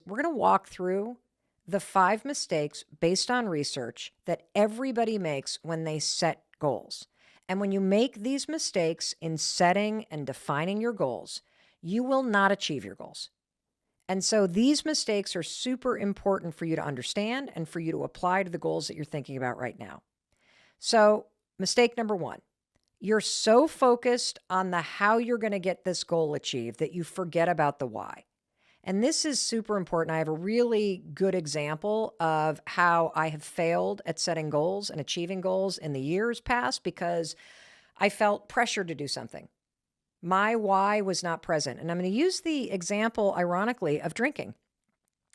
we're going to walk through the 5 mistakes based on research that everybody makes when they set goals. And when you make these mistakes in setting and defining your goals, you will not achieve your goals. And so these mistakes are super important for you to understand and for you to apply to the goals that you're thinking about right now. So, mistake number 1, you're so focused on the how you're going to get this goal achieved that you forget about the why. And this is super important. I have a really good example of how I have failed at setting goals and achieving goals in the years past because I felt pressure to do something. My why was not present. And I'm going to use the example, ironically, of drinking,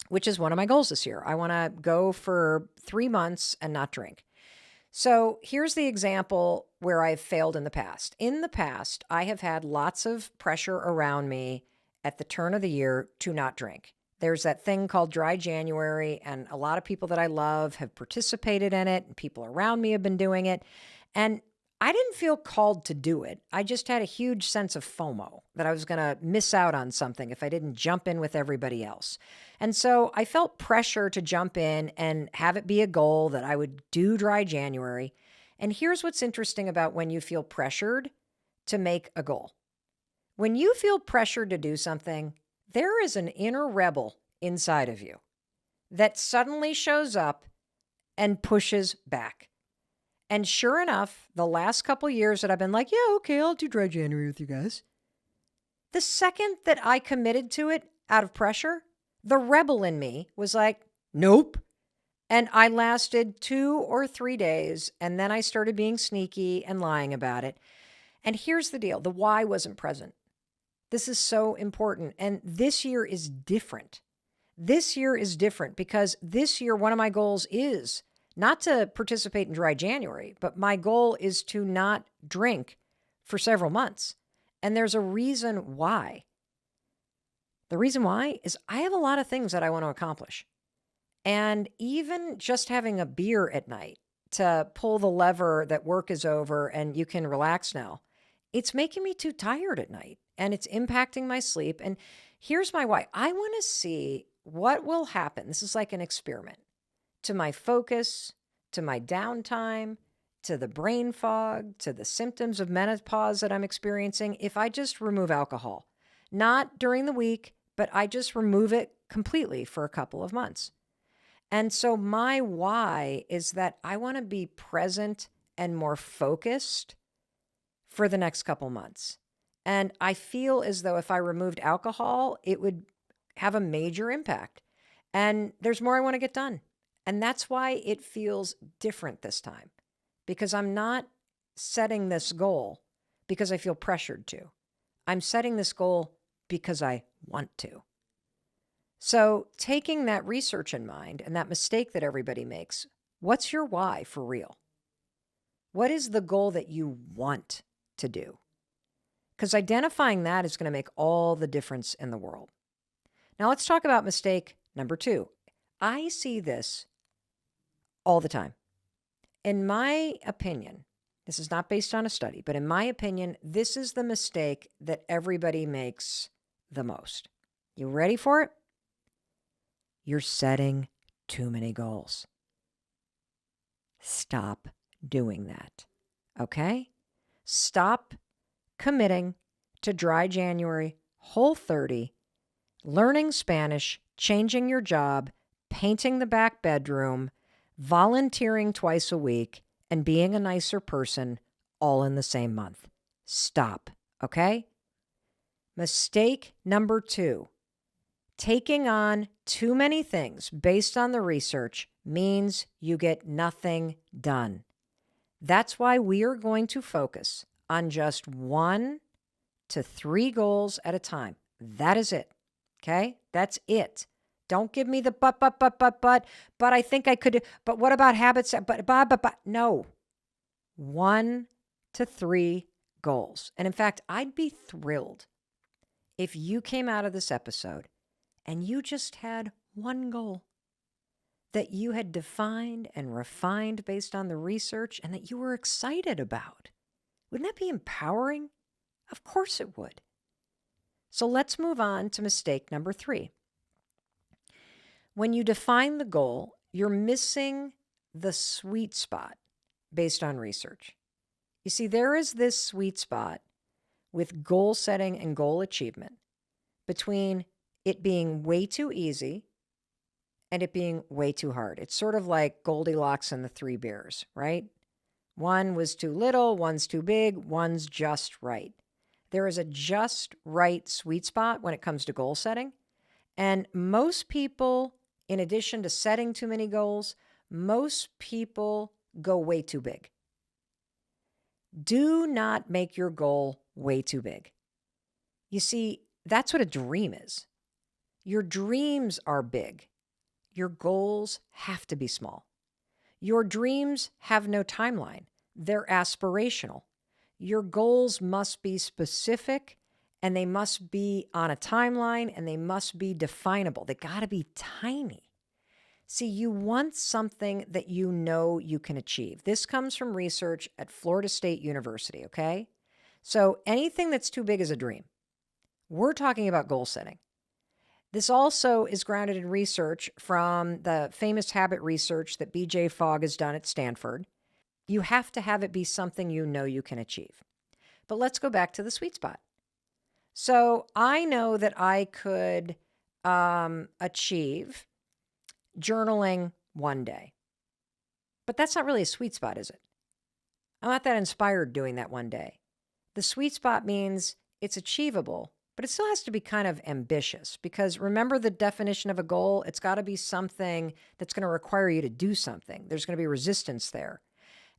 which is one of my goals this year. I want to go for 3 months and not drink. So here's the example where I've failed in the past. In the past, I have had lots of pressure around me at the turn of the year to not drink. There's that thing called dry January, and a lot of people that I love have participated in it, and people around me have been doing it. And I didn't feel called to do it. I just had a huge sense of FOMO that I was going to miss out on something if I didn't jump in with everybody else. And so I felt pressure to jump in and have it be a goal that I would do dry January. And here's what's interesting about when you feel pressured to make a goal. When you feel pressured to do something, there is an inner rebel inside of you that suddenly shows up and pushes back. And sure enough, the last couple years that I've been like, yeah, okay, I'll do dry January with you guys. The second that I committed to it out of pressure, the rebel in me was like, nope. And I lasted 2 or 3 days, and then I started being sneaky and lying about it. And here's the deal. The why wasn't present. This is so important. And this year is different. This year is different because this year, one of my goals is not to participate in dry January, but my goal is to not drink for several months. And there's a reason why. The reason why is I have a lot of things that I want to accomplish. And even just having a beer at night to pull the lever that work is over and you can relax now, it's making me too tired at night and it's impacting my sleep. And here's my why. I want to see what will happen. This is like an experiment. To my focus, to my downtime, to the brain fog, to the symptoms of menopause that I'm experiencing, if I just remove alcohol, not during the week, but I just remove it completely for a couple of months. And so my why is that I want to be present and more focused for the next couple months. And I feel as though if I removed alcohol, it would have a major impact. And there's more I want to get done. And that's why it feels different this time, because I'm not setting this goal because I feel pressured to. I'm setting this goal because I want to. So taking that research in mind and that mistake that everybody makes, what's your why for real? What is the goal that you want to do? Because identifying that is going to make all the difference in the world. Now let's talk about mistake number 2. I see this all the time. In my opinion, this is not based on a study, but in my opinion, this is the mistake that everybody makes the most. You ready for it? You're setting too many goals. Stop doing that. Okay? Stop committing to dry January, Whole30, learning Spanish, changing your job, painting the back bedroom, volunteering twice a week, and being a nicer person all in the same month. Stop, okay? Mistake number 2, taking on too many things based on the research means you get nothing done. That's why we are going to focus on just 1 to 3 goals at a time. That is it, okay? That's it. Don't give me the but I think I could, but what about habits? But. No. 1 to 3 goals. And in fact, I'd be thrilled if you came out of this episode and you just had 1 goal that you had defined and refined based on the research and that you were excited about. Wouldn't that be empowering? Of course it would. So let's move on to mistake number 3. When you define the goal, you're missing the sweet spot based on research. You see, there is this sweet spot with goal setting and goal achievement between it being way too easy and it being way too hard. It's sort of like Goldilocks and the Three Bears, right? One was too little, one's too big, one's just right. There is a just right sweet spot when it comes to goal setting. And most people, in addition to setting too many goals, most people go way too big. Do not make your goal way too big. You see, that's what a dream is. Your dreams are big. Your goals have to be small. Your dreams have no timeline. They're aspirational. Your goals must be specific and they must be on a timeline and they must be definable. They got to be tiny. See, you want something that you know you can achieve. This comes from research at Florida State University, okay? So anything that's too big is a dream. We're talking about goal setting. This also is grounded in research from the famous habit research that BJ Fogg has done at Stanford. You have to have it be something you know you can achieve. But let's go back to the sweet spot. So I know that I could achieve journaling one day. But that's not really a sweet spot, is it? I'm not that inspired doing that one day. The sweet spot means it's achievable, but it still has to be kind of ambitious because remember the definition of a goal? It's got to be something that's going to require you to do something. There's going to be resistance there.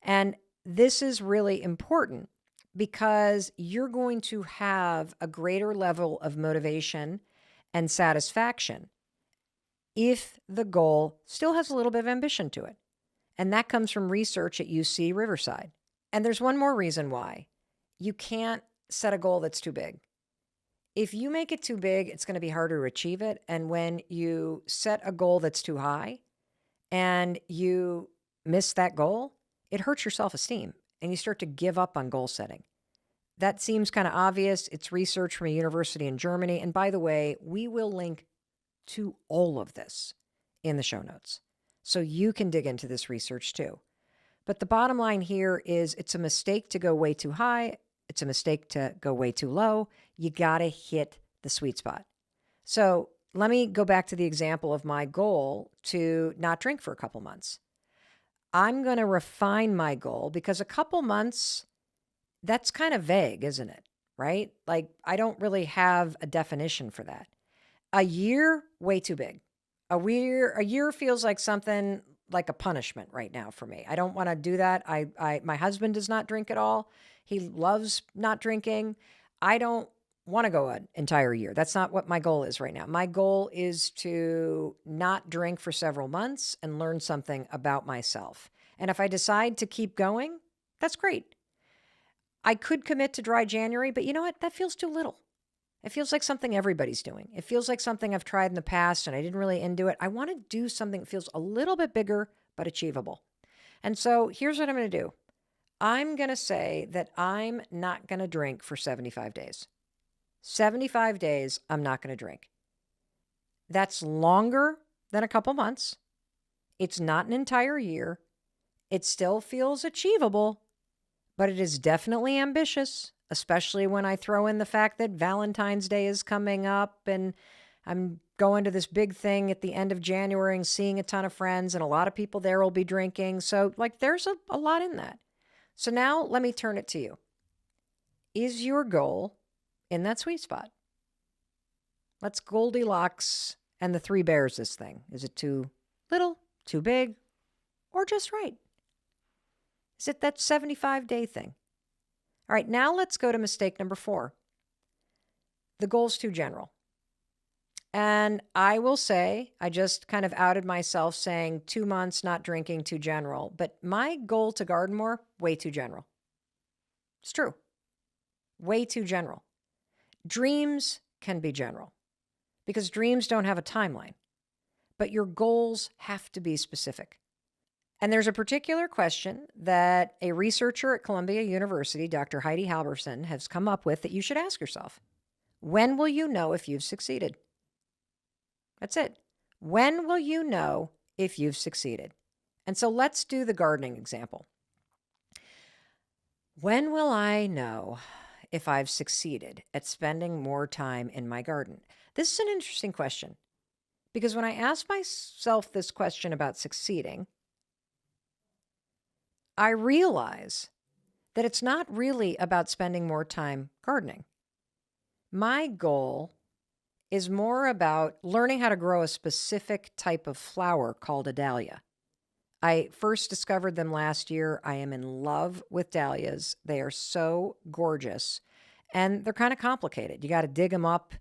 And this is really important because you're going to have a greater level of motivation and satisfaction if the goal still has a little bit of ambition to it. And that comes from research at UC Riverside. And there's one more reason why. You can't set a goal that's too big. If you make it too big, it's going to be harder to achieve it. And when you set a goal that's too high and you miss that goal, it hurts your self-esteem and you start to give up on goal setting. That seems kind of obvious. It's research from a university in Germany. And by the way, we will link to all of this in the show notes. So you can dig into this research too. But the bottom line here is it's a mistake to go way too high. It's a mistake to go way too low. You got to hit the sweet spot. So let me go back to the example of my goal to not drink for a couple months. I'm going to refine my goal because a couple months, that's kind of vague, isn't it? Right? Like I don't really have a definition for that. A year, way too big. A year feels like something like a punishment right now for me. I don't want to do that. My husband does not drink at all. He loves not drinking. I don't want to go an entire year. That's not what my goal is right now. My goal is to not drink for several months and learn something about myself. And if I decide to keep going, that's great. I could commit to dry January, but you know what? That feels too little. It feels like something everybody's doing. It feels like something I've tried in the past and I didn't really into it. I want to do something that feels a little bit bigger, but achievable. And so here's what I'm going to do. I'm going to say that I'm not going to drink for 75 days. 75 days, I'm not going to drink. That's longer than a couple months. It's not an entire year. It still feels achievable, but it is definitely ambitious, especially when I throw in the fact that Valentine's Day is coming up and I'm going to this big thing at the end of January and seeing a ton of friends and a lot of people there will be drinking. So there's a lot in that. So now let me turn it to you. Is your goal in that sweet spot? Let's Goldilocks and the Three Bears this thing. Is it too little, too big, or just right? Is it that 75-day thing? All right, now let's go to mistake number 4. The goal's too general. And I will say, I just kind of outed myself saying 2 months not drinking, too general. But my goal to garden more, way too general. It's true. Way too general. Dreams can be general because dreams don't have a timeline. But your goals have to be specific. And there's a particular question that a researcher at Columbia University, Dr. Heidi Halverson, has come up with that you should ask yourself. When will you know if you've succeeded? That's it. When will you know if you've succeeded? And so let's do the gardening example. When will I know if I've succeeded at spending more time in my garden? This is an interesting question because when I ask myself this question about succeeding, I realize that it's not really about spending more time gardening. My goal is more about learning how to grow a specific type of flower called a dahlia. I first discovered them last year. I am in love with dahlias. They are so gorgeous and they're kind of complicated. You got to dig them up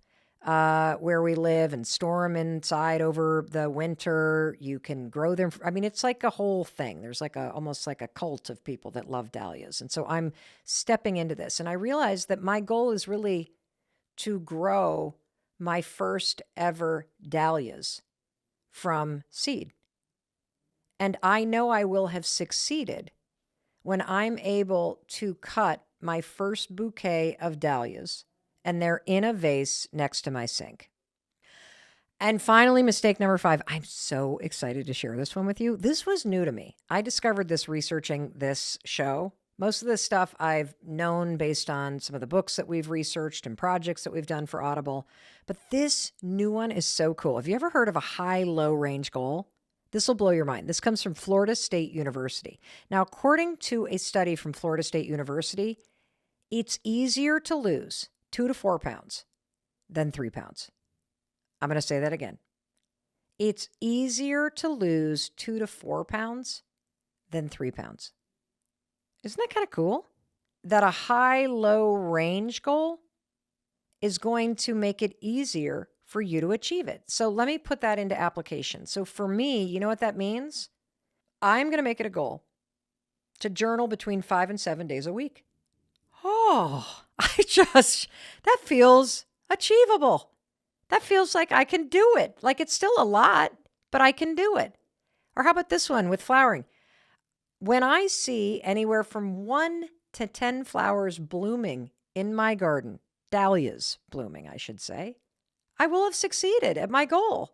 where we live and store them inside over the winter. You can grow them. I mean, it's like a whole thing. There's like almost like a cult of people that love dahlias. And so I'm stepping into this. And I realized that my goal is really to grow my first ever dahlias from seed. And I know I will have succeeded when I'm able to cut my first bouquet of dahlias and they're in a vase next to my sink. And finally, mistake number 5. I'm so excited to share this one with you. This was new to me. I discovered this researching this show. Most of this stuff I've known based on some of the books that we've researched and projects that we've done for Audible. But this new one is so cool. Have you ever heard of a high-low range goal? This will blow your mind. This comes from Florida State University. Now, according to a study from Florida State University, it's easier to lose 2 to 4 pounds than 3 pounds. I'm going to say that again. It's easier to lose 2 to 4 pounds than 3 pounds. Isn't that kind of cool? That a high-low range goal is going to make it easier for you to achieve it. So let me put that into application. So for me, you know what that means? I'm going to make it a goal to journal between 5 and 7 days a week. Oh, that feels achievable. That feels like I can do it. Like it's still a lot, but I can do it. Or how about this one with flowering? When I see anywhere from 1 to 10 flowers blooming in my garden, dahlias blooming, I should say, I will have succeeded at my goal.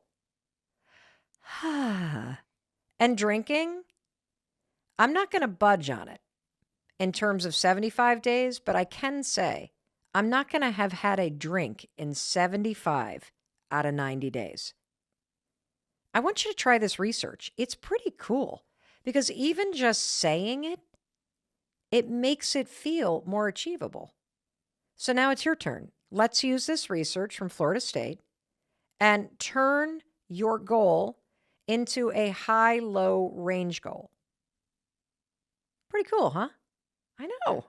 And drinking, I'm not going to budge on it in terms of 75 days, but I can say I'm not going to have had a drink in 75 out of 90 days. I want you to try this research. It's pretty cool because even just saying it, it makes it feel more achievable. So now it's your turn. Let's use this research from Florida State and turn your goal into a high-low range goal. Pretty cool, huh? I know.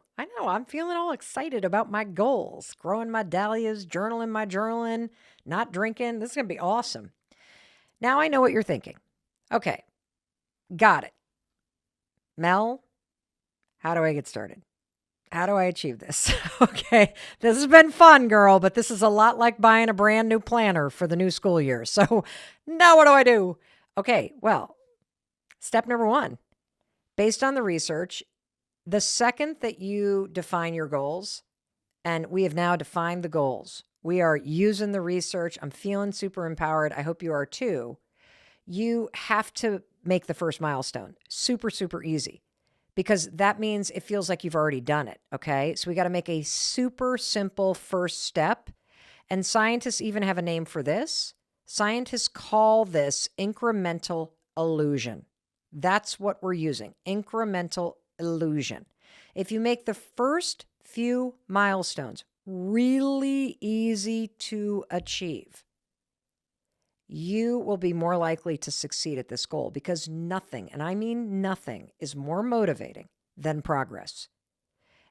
I'm feeling all excited about my goals. Growing my dahlias, journaling my journaling, not drinking. This is going to be awesome. Now I know what you're thinking. Okay, got it. Mel, how do I get started? How do I achieve this? Okay, this has been fun, girl, but this is a lot like buying a brand new planner for the new school year. So now what do I do? Okay, well, step number 1, based on the research, the second that you define your goals, and we have now defined the goals, we are using the research. I'm feeling super empowered. I hope you are too. You have to make the first milestone super, super easy because that means it feels like you've already done it. Okay. So we got to make a super simple first step. And scientists even have a name for this. Scientists call this incremental illusion. That's what we're using. Incremental illusion. If you make the first few milestones really easy to achieve, you will be more likely to succeed at this goal because nothing, and I mean nothing, is more motivating than progress.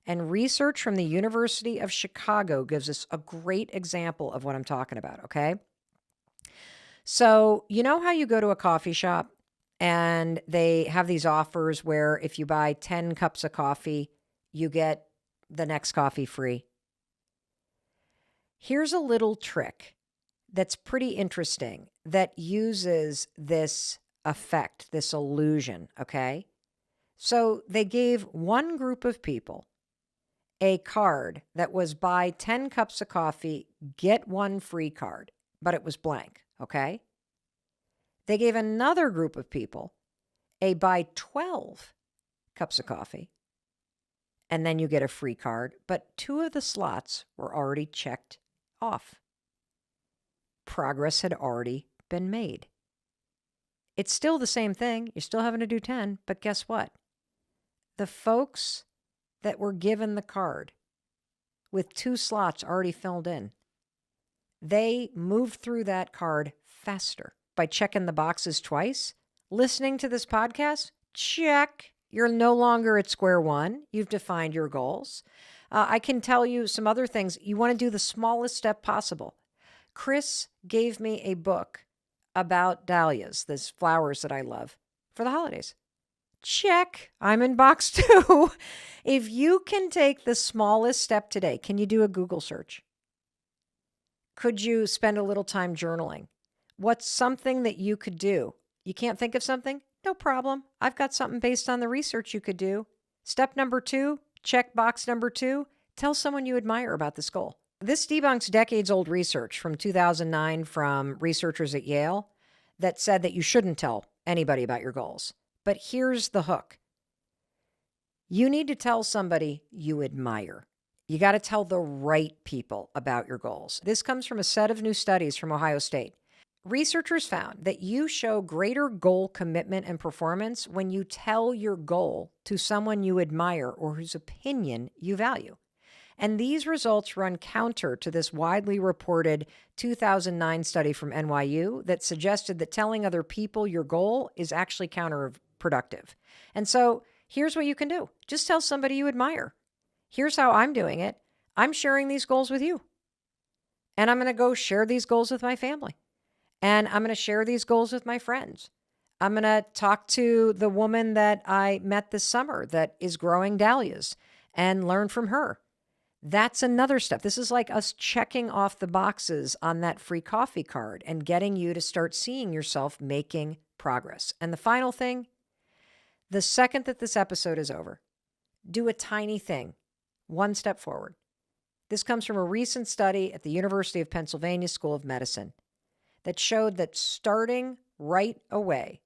And research from the University of Chicago gives us a great example of what I'm talking about, okay? So, you know how you go to a coffee shop and they have these offers where if you buy 10 cups of coffee, you get the next coffee free? Here's a little trick that's pretty interesting that uses this effect, this illusion, okay? So they gave one group of people a card that was buy 10 cups of coffee, get one free card, but it was blank, okay? They gave another group of people a buy 12 cups of coffee, and then you get a free card, but 2 of the slots were already checked off. Progress had already been made. It's still the same thing. You're still having to do 10, but guess what? The folks that were given the card with 2 slots already filled in, they moved through that card faster by checking the boxes twice. Listening to this podcast, check. You're no longer at square one. You've defined your goals. I can tell you some other things. You want to do the smallest step possible. Chris gave me a book about dahlias, these flowers that I love, for the holidays. Check. I'm in box 2. If you can take the smallest step today, can you do a Google search? Could you spend a little time journaling? What's something that you could do? You can't think of something? No problem. I've got something based on the research you could do. Step number 2, check box number 2, tell someone you admire about this goal. This debunks decades-old research from 2009 from researchers at Yale that said that you shouldn't tell anybody about your goals. But here's the hook. You need to tell somebody you admire. You got to tell the right people about your goals. This comes from a set of new studies from Ohio State. Researchers found that you show greater goal commitment and performance when you tell your goal to someone you admire or whose opinion you value. And these results run counter to this widely reported 2009 study from NYU that suggested that telling other people your goal is actually counterproductive. And so here's what you can do. Just tell somebody you admire. Here's how I'm doing it. I'm sharing these goals with you. And I'm going to go share these goals with my family. And I'm going to share these goals with my friends. I'm going to talk to the woman that I met this summer that is growing dahlias and learn from her. That's another step. This is like us checking off the boxes on that free coffee card and getting you to start seeing yourself making progress. And the final thing, the second that this episode is over, do a tiny thing, one step forward. This comes from a recent study at the University of Pennsylvania School of Medicine that showed that starting right away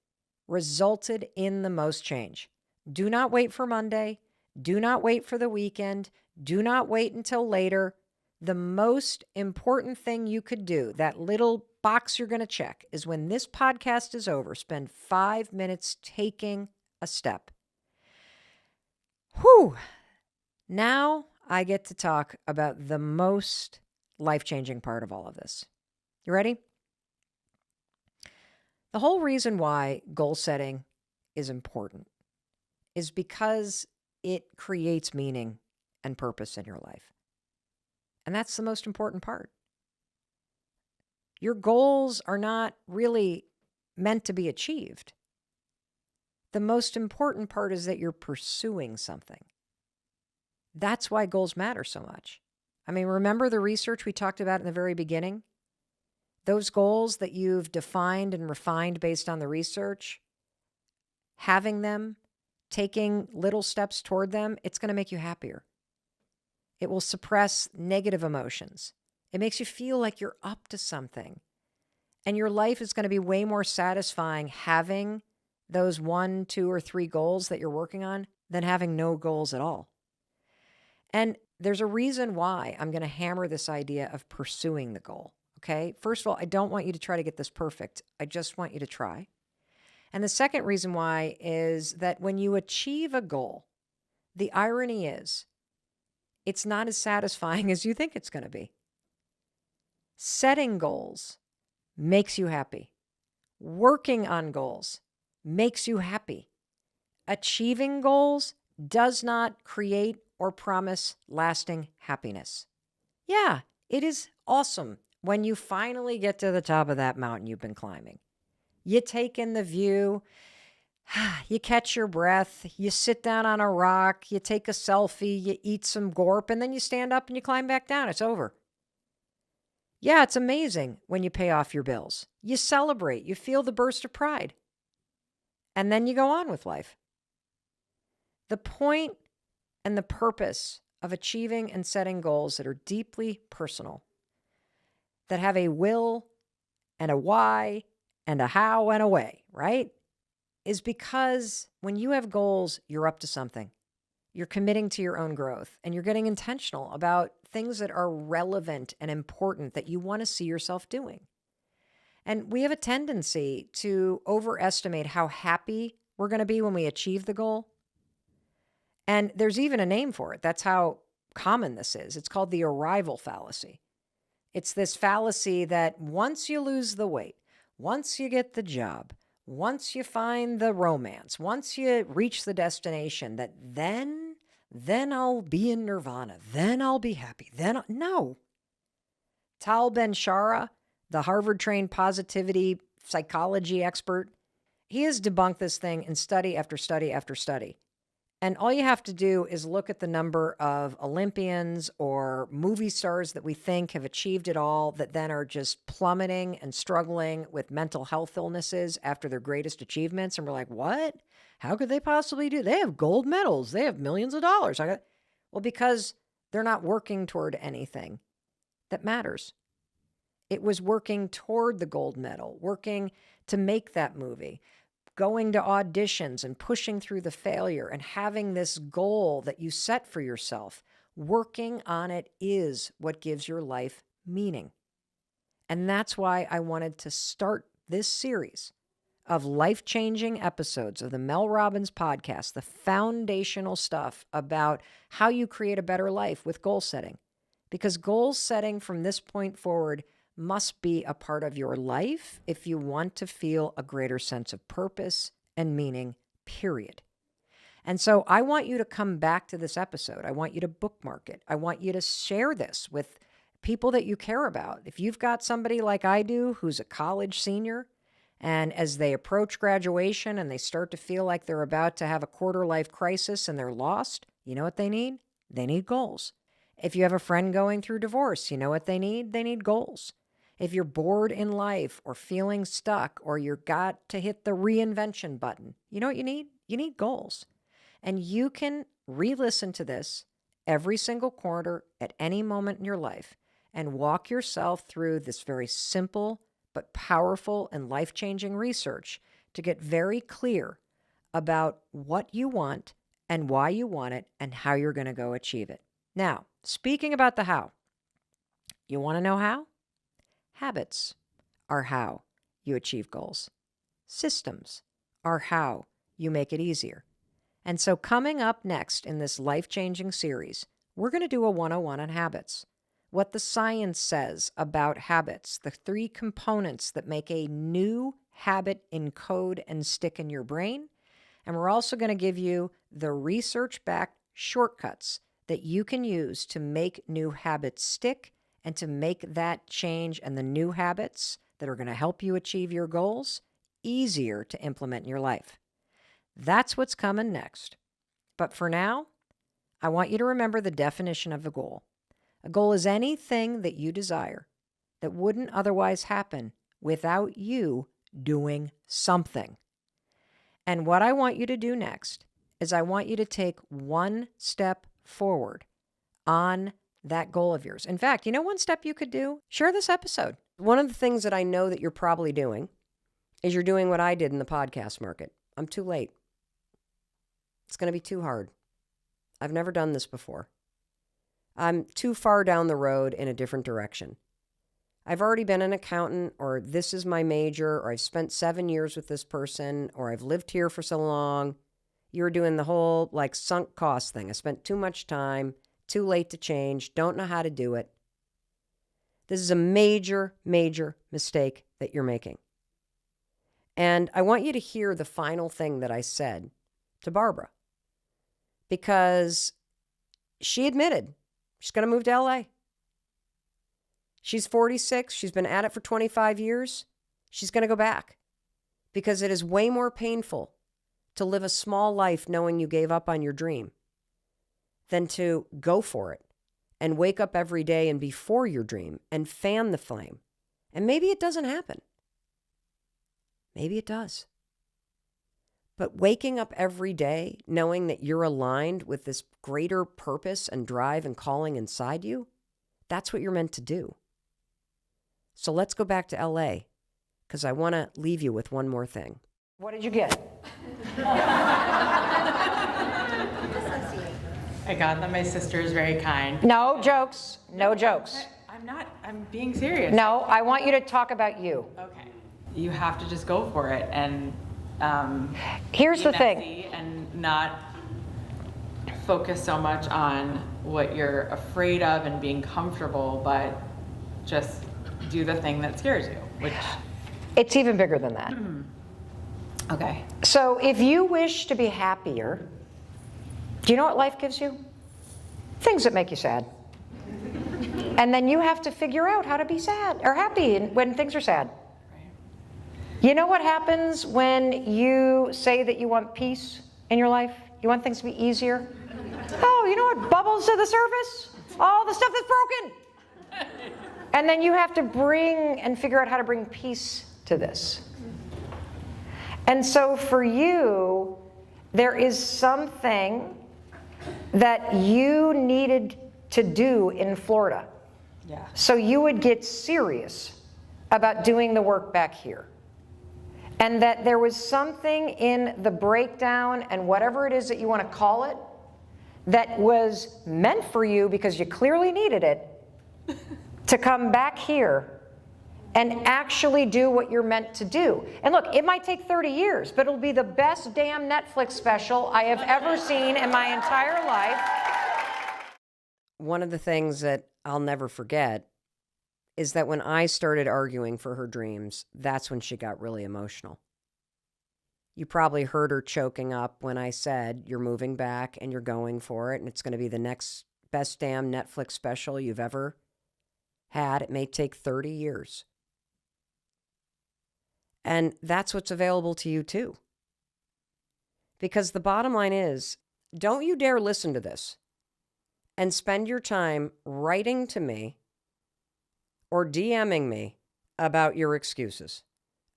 resulted in the most change. Do not wait for Monday. Do not wait for the weekend. Do not wait until later. The most important thing you could do, that little box you're going to check, is when this podcast is over, spend 5 minutes taking a step. Whew. Now I get to talk about the most life-changing part of all of this. You ready? The whole reason why goal setting is important is because it creates meaning and purpose in your life. And that's the most important part. Your goals are not really meant to be achieved. The most important part is that you're pursuing something. That's why goals matter so much. I mean, remember the research we talked about in the very beginning? Those goals that you've defined and refined based on the research, having them, taking little steps toward them, it's going to make you happier. It will suppress negative emotions. It makes you feel like you're up to something. And your life is going to be way more satisfying having those 1, 2, or 3 goals that you're working on than having no goals at all. And there's a reason why I'm going to hammer this idea of pursuing the goal. Okay? First of all, I don't want you to try to get this perfect. I just want you to try. And the second reason why is that when you achieve a goal, the irony is it's not as satisfying as you think it's going to be. Setting goals makes you happy. Working on goals makes you happy. Achieving goals does not create or promise lasting happiness. Yeah, it is awesome when you finally get to the top of that mountain you've been climbing. You take in the view, you catch your breath, you sit down on a rock, you take a selfie, you eat some gorp, and then you stand up and you climb back down. It's over. Yeah, it's amazing when you pay off your bills. You celebrate, you feel the burst of pride. And then you go on with life. The point and the purpose of achieving and setting goals that are deeply personal, that have a will and a why and a how and a way, right? Is because when you have goals, you're up to something. You're committing to your own growth and you're getting intentional about things that are relevant and important that you want to see yourself doing. And we have a tendency to overestimate how happy we're going to be when we achieve the goal. And there's even a name for it. That's how common this is. It's called the arrival fallacy. It's this fallacy that once you lose the weight, once you get the job, once you find the romance, once you reach the destination, that then I'll be in nirvana. Then I'll be happy. No. Tal Ben-Shara, the Harvard-trained positivity psychology expert, he has debunked this thing in study after study after study. And all you have to do is look at the number of Olympians or movie stars that we think have achieved it all that then are just plummeting and struggling with mental health illnesses after their greatest achievements. And we're like, what? How could they possibly do? They have gold medals. They have millions of dollars. Well, because they're not working toward anything that matters. It was working toward the gold medal, working to make that movie, going to auditions and pushing through the failure and having this goal that you set for yourself. Working on it is what gives your life meaning. And that's why I wanted to start this series of life-changing episodes of the Mel Robbins podcast, the foundational stuff about how you create a better life with goal setting. Because goal setting from this point forward must be a part of your life if you want to feel a greater sense of purpose and meaning, period. And so I want you to come back to this episode. I want you to bookmark it. I want you to share this with people that you care about. If you've got somebody like I do who's a college senior, and as they approach graduation and they start to feel like they're about to have a quarter-life crisis and they're lost, you know what they need? They need goals. If you have a friend going through divorce, you know what they need? They need goals. If you're bored in life or feeling stuck or you've got to hit the reinvention button, you know what you need? You need goals. And you can re-listen to this every single quarter at any moment in your life and walk yourself through this very simple but powerful and life-changing research to get very clear about what you want and why you want it and how you're going to go achieve it. Now, speaking about the how, you want to know how? Habits are how you achieve goals. Systems are how you make it easier. And so coming up next in this life-changing series, we're going to do a 101 on habits. What the science says about habits, the 3 components that make a new habit encode and stick in your brain. And we're also going to give you the research-backed shortcuts that you can use to make new habits stick and to make that change and the new habits that are going to help you achieve your goals easier to implement in your life. That's what's coming next. But for now, I want you to remember the definition of a goal. A goal is anything that you desire that wouldn't otherwise happen without you doing something. And what I want you to do next is I want you to take one step forward on that goal of yours. In fact, you know one step you could do? Share this episode. One of the things that I know that you're probably doing is you're doing what I did in the podcast market. I'm too late. It's going to be too hard. I've never done this before. I'm too far down the road in a different direction. I've already been an accountant, or this is my major, or I've spent 7 years with this person, or I've lived here for so long. You're doing the whole like sunk cost thing. I spent too much time, too late to change, don't know how to do it. This is a major, major mistake that you're making. And I want you to hear the final thing that I said to Barbara, because she admitted she's going to move to LA. She's 46. She's been at it for 25 years. She's going to go back because it is way more painful to live a small life knowing you gave up on your dream than to go for it and wake up every day and be for your dream and fan the flame. And maybe it doesn't happen. Maybe it does. But waking up every day knowing that you're aligned with this greater purpose and drive and calling inside you, that's what you're meant to do. So let's go back to LA because I want to leave you with one more thing. What did you get? I got that my sister is very kind. No jokes. No jokes. I'm being serious. No, I want you to talk about you. Okay. You have to just go for it and Here's be the messy thing. and not focus so much on what you're afraid of and being comfortable, but just do the thing that scares you, which... It's even bigger than that. Okay. So if you wish to be happier, do you know what life gives you? Things that make you sad. And then you have to figure out how to be sad or happy when things are sad. Right. You know what happens when you say that you want peace in your life? You want things to be easier? Oh, you know what bubbles to the surface? All the stuff that's broken. And then you have to bring and figure out how to bring peace to this. And so for you, there is something that you needed to do in Florida. Yeah. So you would get serious about doing the work back here. And that there was something in the breakdown and whatever it is that you want to call it that was meant for you because you clearly needed it to come back here and actually do what you're meant to do. And look, it might take 30 years, but it'll be the best damn Netflix special I have ever seen in my entire life. One of the things that I'll never forget is that when I started arguing for her dreams, that's when she got really emotional. You probably heard her choking up when I said, you're moving back and you're going for it, and it's going to be the next best damn Netflix special you've ever had. It may take 30 years. And that's what's available to you too. Because the bottom line is, don't you dare listen to this and spend your time writing to me or DMing me about your excuses,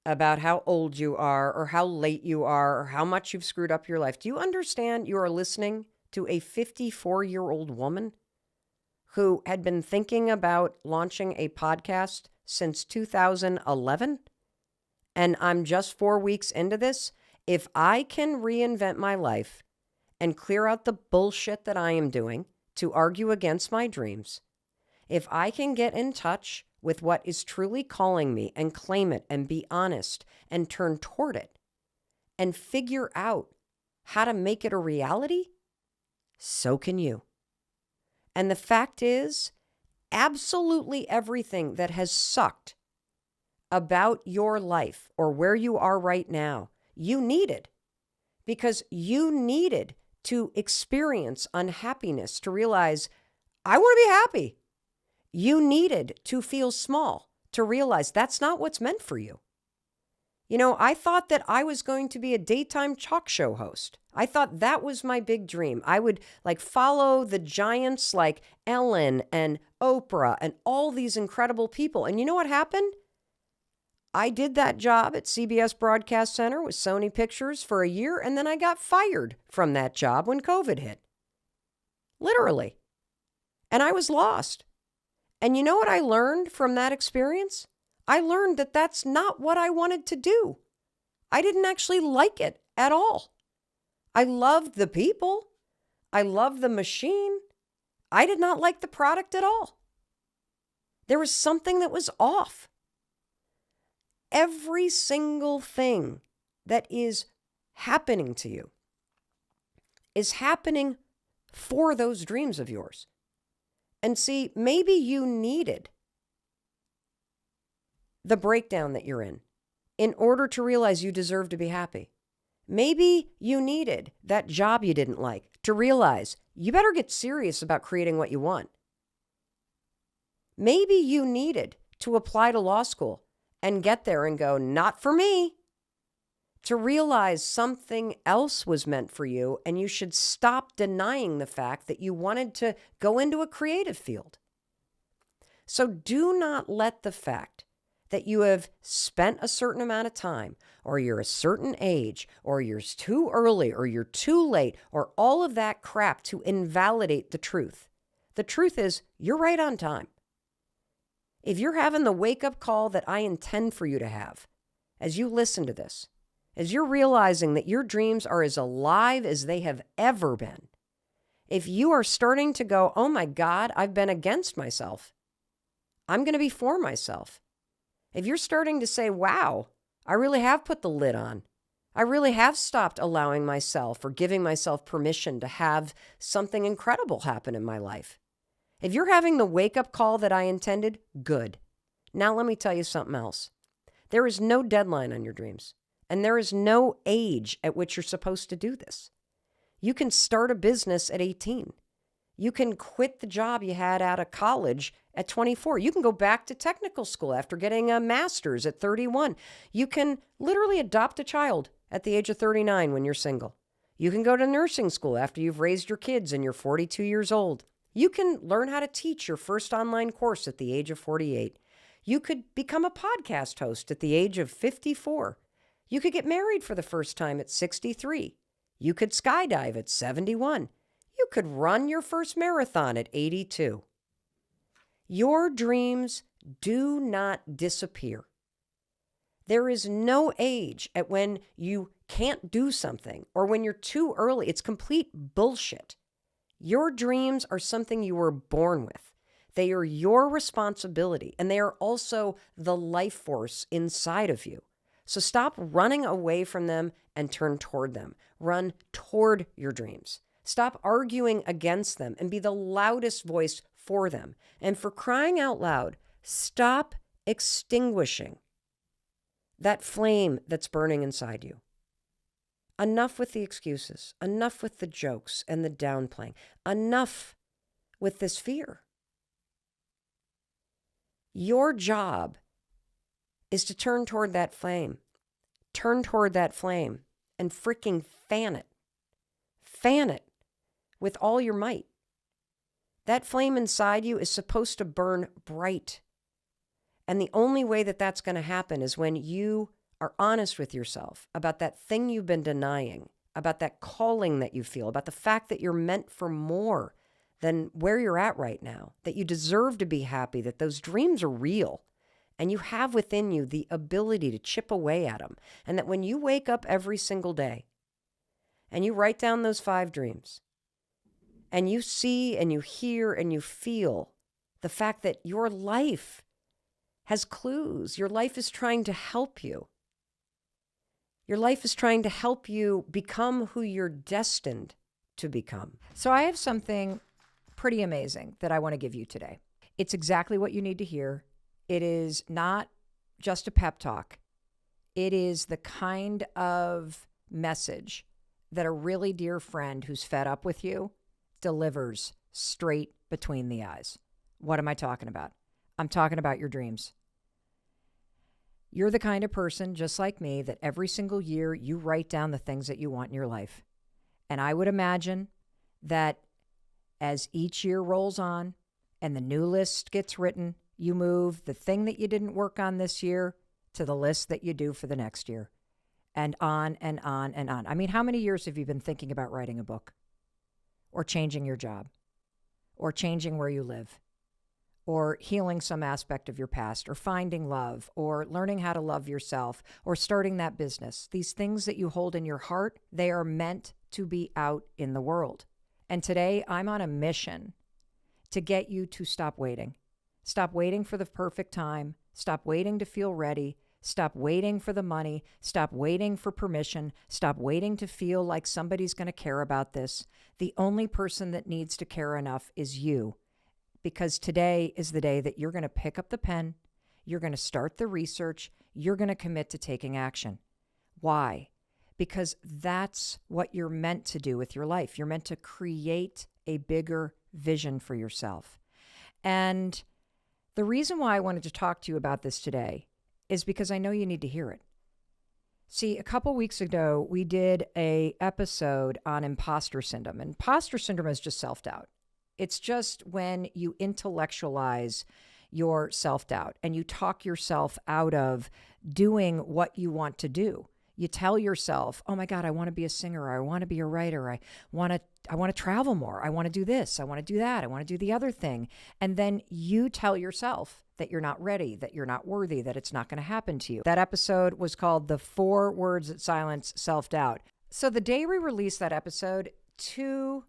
about how old you are or how late you are or how much you've screwed up your life. Do you understand you are listening to a 54-year-old woman who had been thinking about launching a podcast since 2011? And I'm just 4 weeks into this. If I can reinvent my life and clear out the bullshit that I am doing to argue against my dreams, if I can get in touch with what is truly calling me and claim it and be honest and turn toward it and figure out how to make it a reality, so can you. And the fact is, absolutely everything that has sucked about your life or where you are right now, you needed, because you needed to experience unhappiness to realize, I want to be happy. You needed to feel small to realize that's not what's meant for you. You know, I thought that I was going to be a daytime talk show host. I thought that was my big dream. I would follow the giants like Ellen and Oprah and all these incredible people. And you know what happened? I did that job at CBS Broadcast Center with Sony Pictures for a year, and then I got fired from that job when COVID hit. Literally. And I was lost. And you know what I learned from that experience? I learned that that's not what I wanted to do. I didn't actually like it at all. I loved the people. I loved the machine. I did not like the product at all. There was something that was off. Every single thing that is happening to you is happening for those dreams of yours. And see, maybe you needed the breakdown that you're in order to realize you deserve to be happy. Maybe you needed that job you didn't like to realize you better get serious about creating what you want. Maybe you needed to apply to law school and get there and go, not for me, to realize something else was meant for you and you should stop denying the fact that you wanted to go into a creative field. So do not let the fact that you have spent a certain amount of time, or you're a certain age, or you're too early, or you're too late, or all of that crap to invalidate the truth. The truth is, you're right on time. If you're having the wake-up call that I intend for you to have, as you listen to this, as you're realizing that your dreams are as alive as they have ever been, if you are starting to go, oh my God, I've been against myself, I'm going to be for myself. If you're starting to say, wow, I really have put the lid on. I really have stopped allowing myself or giving myself permission to have something incredible happen in my life. If you're having the wake-up call that I intended, good. Now let me tell you something else. There is no deadline on your dreams, and there is no age at which you're supposed to do this. You can start a business at 18. You can quit the job you had out of college at 24. You can go back to technical school after getting a master's at 31. You can literally adopt a child at the age of 39 when you're single. You can go to nursing school after you've raised your kids and you're 42 years old. You can learn how to teach your first online course at the age of 48. You could become a podcast host at the age of 54. You could get married for the first time at 63. You could skydive at 71. You could run your first marathon at 82. Your dreams do not disappear. There is no age at when you can't do something or when you're too early. It's complete bullshit. Your dreams are something you were born with. They are your responsibility, and they are also the life force inside of you. So stop running away from them and turn toward them. Run toward your dreams. Stop arguing against them and be the loudest voice for them. And for crying out loud, stop extinguishing that flame that's burning inside you. Enough with the excuses. Enough with the jokes and the downplaying. Enough with this fear. Your job is to turn toward that flame. Turn toward that flame and freaking fan it. Fan it with all your might. That flame inside you is supposed to burn bright. And the only way that that's going to happen is when you are honest with yourself about that thing you've been denying, about that calling that you feel, about the fact that you're meant for more than where you're at right now, that you deserve to be happy, that those dreams are real, and you have within you the ability to chip away at them, and that when you wake up every single day and you write down those 5 dreams, and you see and you hear and you feel the fact that your life has clues, your life is trying to help you. Your life is trying to help you become who you're destined to become. So I have something pretty amazing that I want to give you today. It's exactly what you need to hear. It is not just a pep talk. It is the kind of message that a really dear friend who's fed up with you delivers straight between the eyes. What am I talking about? I'm talking about your dreams. You're the kind of person, just like me, that every single year you write down the things that you want in your life. And I would imagine that as each year rolls on and the new list gets written, you move the thing that you didn't work on this year to the list that you do for the next year. And on and on and on. I mean, how many years have you been thinking about writing a book? Or changing your job? Or changing where you live? Or healing some aspect of your past, or finding love, or learning how to love yourself, or starting that business. These things that you hold in your heart, they are meant to be out in the world. And today I'm on a mission to get you to stop waiting. Stop waiting for the perfect time. Stop waiting to feel ready. Stop waiting for the money. Stop waiting for permission. Stop waiting to feel like somebody's going to care about this. The only person that needs to care enough is you. Because today is the day that you're going to pick up the pen, you're going to start the research, you're going to commit to taking action. Why? Because that's what you're meant to do with your life. You're meant to create a bigger vision for yourself. And the reason why I wanted to talk to you about this today is because I know you need to hear it. See, a couple weeks ago, we did an episode on imposter syndrome. Imposter syndrome is just self-doubt. It's just when you intellectualize your self-doubt and you talk yourself out of doing what you want to do. you tell yourself, oh my God, I want to be a singer. Or I want to be a writer. I want to travel more. I want to do this. I want to do that. I want to do the other thing. And then you tell yourself that you're not ready, that you're not worthy, that it's not going to happen to you. That episode was called The 4 Words That Silence Self-Doubt. So the day we released that episode, 2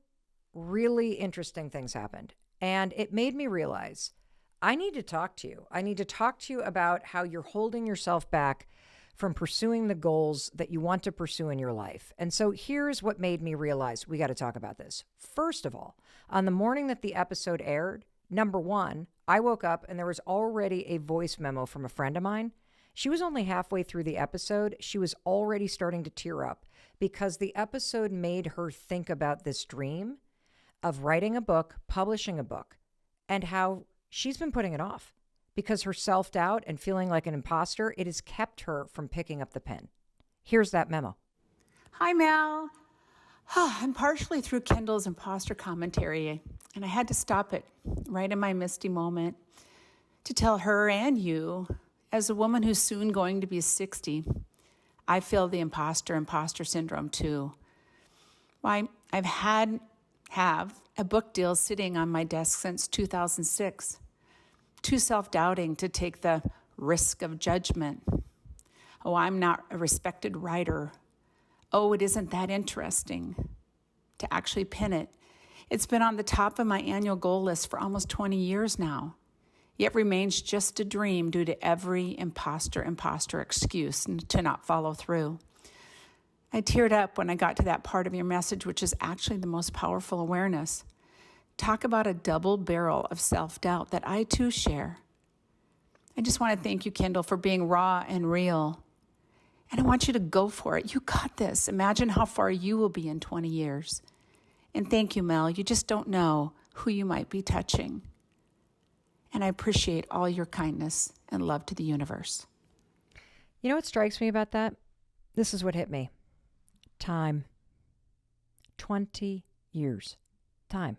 really interesting things happened. And it made me realize I need to talk to you. I need to talk to you about how you're holding yourself back from pursuing the goals that you want to pursue in your life. And so here's what made me realize we got to talk about this. First of all, on the morning that the episode aired, number 1, I woke up and there was already a voice memo from a friend of mine. She was only halfway through the episode. She was already starting to tear up because the episode made her think about this dream of writing a book, publishing a book, and how she's been putting it off because her self-doubt and feeling like an imposter, it has kept her from picking up the pen. Here's that memo. Hi, Mel. I'm partially through Kendall's imposter commentary, and I had to stop it right in my misty moment to tell her and you, as a woman who's soon going to be 60, I feel the imposter syndrome too. Why, have a book deal sitting on my desk since 2006. Too self-doubting to take the risk of judgment. Oh, I'm not a respected writer. Oh, it isn't that interesting to actually pin it. It's been on the top of my annual goal list for almost 20 years now, yet remains just a dream due to every imposter excuse to not follow through. I teared up when I got to that part of your message, which is actually the most powerful awareness. Talk about a double barrel of self-doubt that I too share. I just want to thank you, Kendall, for being raw and real. And I want you to go for it. You got this. Imagine how far you will be in 20 years. And thank you, Mel. You just don't know who you might be touching. And I appreciate all your kindness and love to the universe. You know what strikes me about that? This is what hit me. Time. 20 years. Time.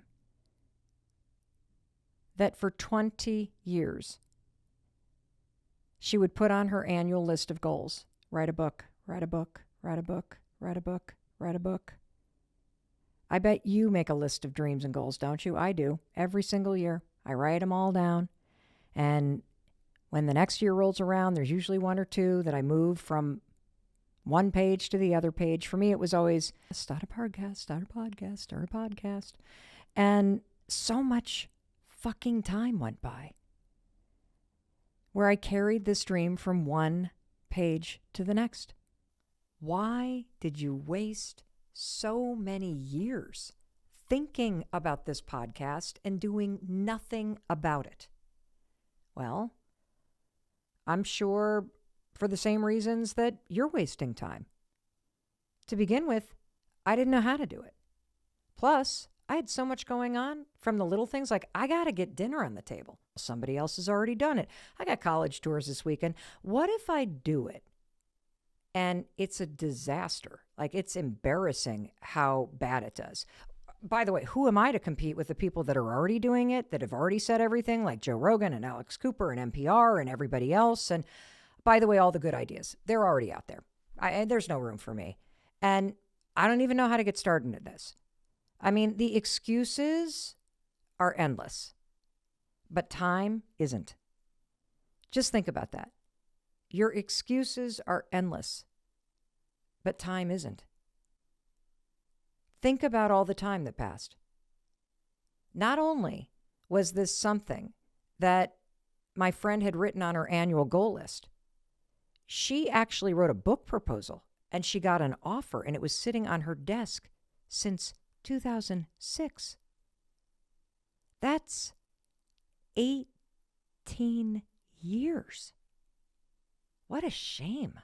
That for 20 years, she would put on her annual list of goals. Write a book, write a book, write a book, write a book, write a book. I bet you make a list of dreams and goals, don't you? I do. Every single year. I write them all down. And when the next year rolls around, there's usually 1 or 2 that I move from one page to the other page. For me, it was always start a podcast, start a podcast, start a podcast. And so much fucking time went by where I carried this dream from one page to the next. Why did you waste so many years thinking about this podcast and doing nothing about it? Well, I'm sure for the same reasons that you're wasting time. To begin with, I didn't know how to do it. Plus, I had so much going on, from the little things like I got to get dinner on the table. Somebody else has already done it. I got college tours this weekend. What if I do it and it's a disaster? Like, it's embarrassing how bad it does. By the way, who am I to compete with the people that are already doing it, that have already said everything, like Joe Rogan and Alex Cooper and NPR and everybody else? And by the way, all the good ideas, they're already out there. There's no room for me. And I don't even know how to get started into this. I mean, the excuses are endless, but time isn't. Just think about that. Your excuses are endless, but time isn't. Think about all the time that passed. Not only was this something that my friend had written on her annual goal list, she actually wrote a book proposal and she got an offer and it was sitting on her desk since 2006. That's 18 years. What a shame.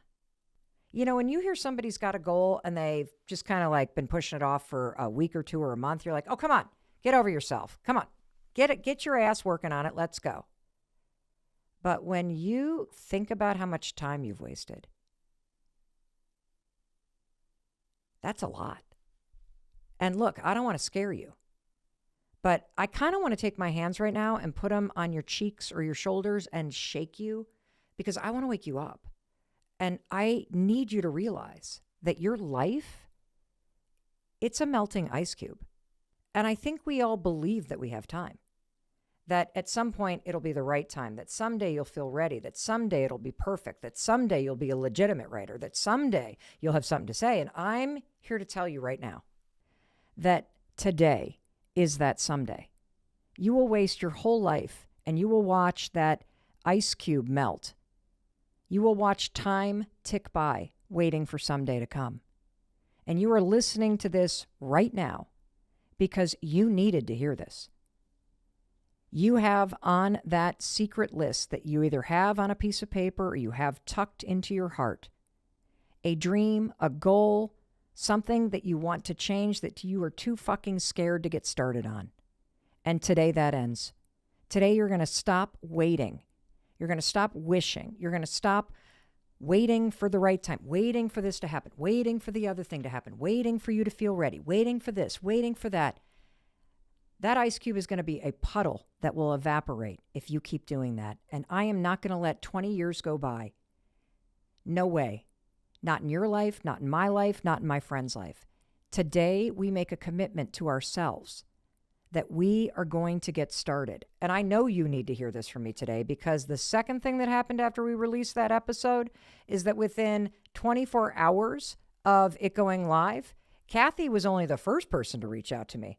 You know, when you hear somebody's got a goal and they've just kind of like been pushing it off for a week or 2 or a month, you're like, oh, come on, get over yourself. Come on, get your ass working on it. Let's go. But when you think about how much time you've wasted, that's a lot. And look, I don't want to scare you, but I kind of want to take my hands right now and put them on your cheeks or your shoulders and shake you because I want to wake you up. And I need you to realize that your life, it's a melting ice cube. And I think we all believe that we have time, that at some point it'll be the right time, that someday you'll feel ready, that someday it'll be perfect, that someday you'll be a legitimate writer, that someday you'll have something to say. And I'm here to tell you right now that today is that someday. You will waste your whole life and you will watch that ice cube melt. You will watch time tick by, waiting for someday to come. And you are listening to this right now because you needed to hear this. You have on that secret list that you either have on a piece of paper or you have tucked into your heart a dream, a goal, something that you want to change that you are too fucking scared to get started on. And today that ends. Today you're going to stop waiting. You're going to stop wishing. You're going to stop waiting for the right time, waiting for this to happen, waiting for the other thing to happen, waiting for you to feel ready, waiting for this, waiting for that. That ice cube is going to be a puddle that will evaporate if you keep doing that. And I am not going to let 20 years go by. No way. Not in your life, not in my life, not in my friend's life. Today, we make a commitment to ourselves that we are going to get started. And I know you need to hear this from me today because the second thing that happened after we released that episode is that within 24 hours of it going live, Kathy was only the first person to reach out to me.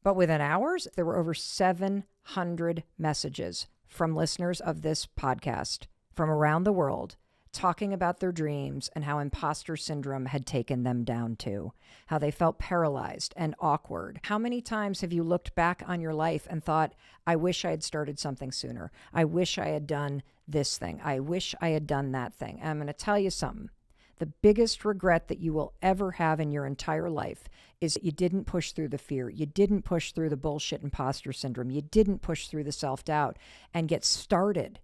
But within hours, there were over 700 messages from listeners of this podcast from around the world talking about their dreams and how imposter syndrome had taken them down too, how they felt paralyzed and awkward. How many times have you looked back on your life and thought, I wish I had started something sooner. I wish I had done this thing. I wish I had done that thing. And I'm going to tell you something. The biggest regret that you will ever have in your entire life is that you didn't push through the fear. You didn't push through the bullshit imposter syndrome. You didn't push through the self-doubt and get started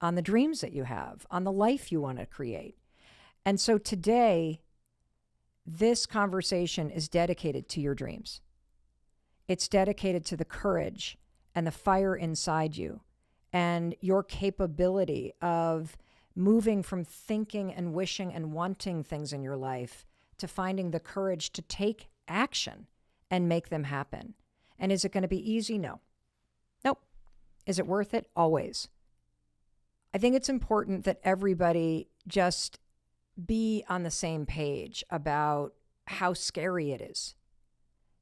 on the dreams that you have, on the life you want to create. And so today, this conversation is dedicated to your dreams. It's dedicated to the courage and the fire inside you and your capability of moving from thinking and wishing and wanting things in your life to finding the courage to take action and make them happen. And is it going to be easy? No. Nope. Is it worth it? Always. I think it's important that everybody just be on the same page about how scary it is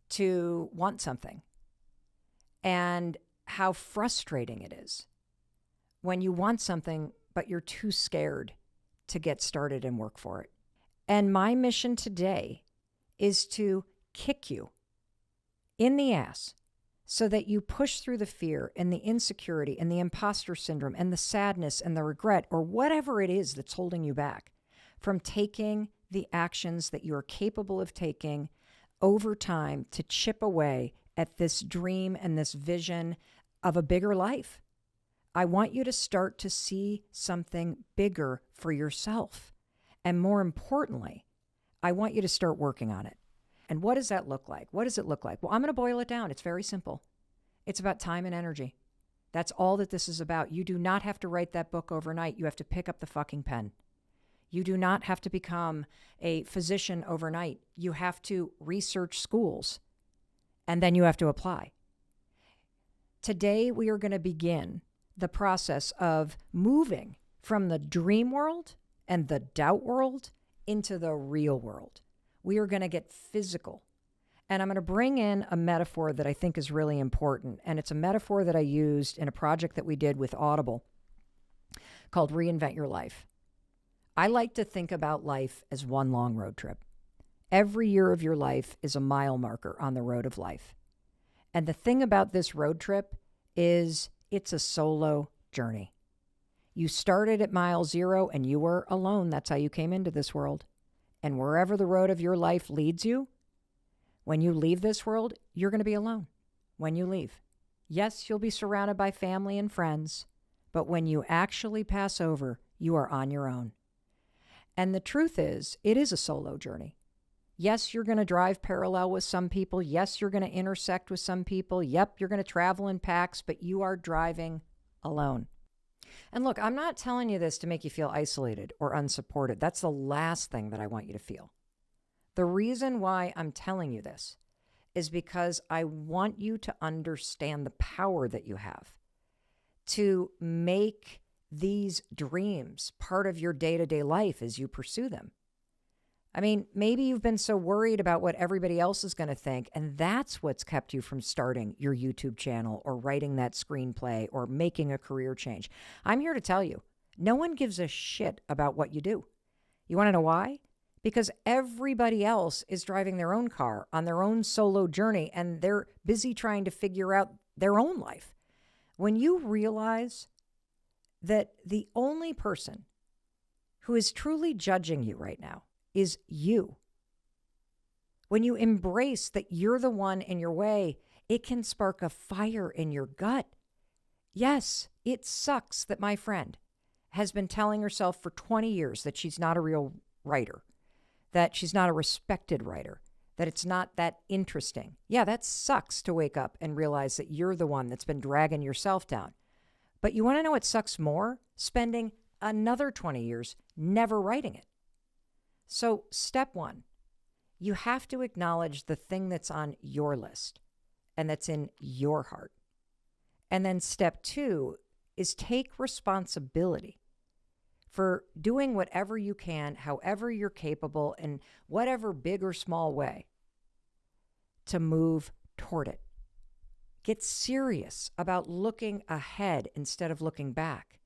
to want something and how frustrating it is when you want something, but you're too scared to get started and work for it. And my mission today is to kick you in the ass so that you push through the fear and the insecurity and the imposter syndrome and the sadness and the regret or whatever it is that's holding you back from taking the actions that you are capable of taking over time to chip away at this dream and this vision of a bigger life. I want you to start to see something bigger for yourself. And more importantly, I want you to start working on it. And what does that look like? What does it look like? Well, I'm going to boil it down. It's very simple. It's about time and energy. That's all that this is about. You do not have to write that book overnight. You have to pick up the fucking pen. You do not have to become a physician overnight. You have to research schools, and then you have to apply. Today, we are going to begin the process of moving from the dream world and the doubt world into the real world. We are going to get physical. And I'm going to bring in a metaphor that I think is really important. And it's a metaphor that I used in a project that we did with Audible called Reinvent Your Life. I like to think about life as one long road trip. Every year of your life is a mile marker on the road of life. And the thing about this road trip is it's a solo journey. You started at mile 0 and you were alone. That's how you came into this world. And wherever the road of your life leads you, when you leave this world, you're going to be alone when you leave. Yes, you'll be surrounded by family and friends, but when you actually pass over, you are on your own. And the truth is, it is a solo journey. Yes, you're going to drive parallel with some people. Yes, you're going to intersect with some people. Yep, you're going to travel in packs, but you are driving alone. And look, I'm not telling you this to make you feel isolated or unsupported. That's the last thing that I want you to feel. The reason why I'm telling you this is because I want you to understand the power that you have to make these dreams part of your day-to-day life as you pursue them. I mean, maybe you've been so worried about what everybody else is going to think, and that's what's kept you from starting your YouTube channel or writing that screenplay or making a career change. I'm here to tell you, no one gives a shit about what you do. You want to know why? Because everybody else is driving their own car on their own solo journey, and they're busy trying to figure out their own life. When you realize that the only person who is truly judging you right now is you, when you embrace that you're the one in your way, it can spark a fire in your gut. Yes, it sucks that my friend has been telling herself for 20 years that she's not a real writer, that she's not a respected writer, that it's not that interesting. Yeah, that sucks to wake up and realize that you're the one that's been dragging yourself down. But you want to know what sucks more? Spending another 20 years never writing it. So step one, you have to acknowledge the thing that's on your list and that's in your heart. And then step two is take responsibility for doing whatever you can, however you're capable, in whatever big or small way to move toward it. Get serious about looking ahead instead of looking back.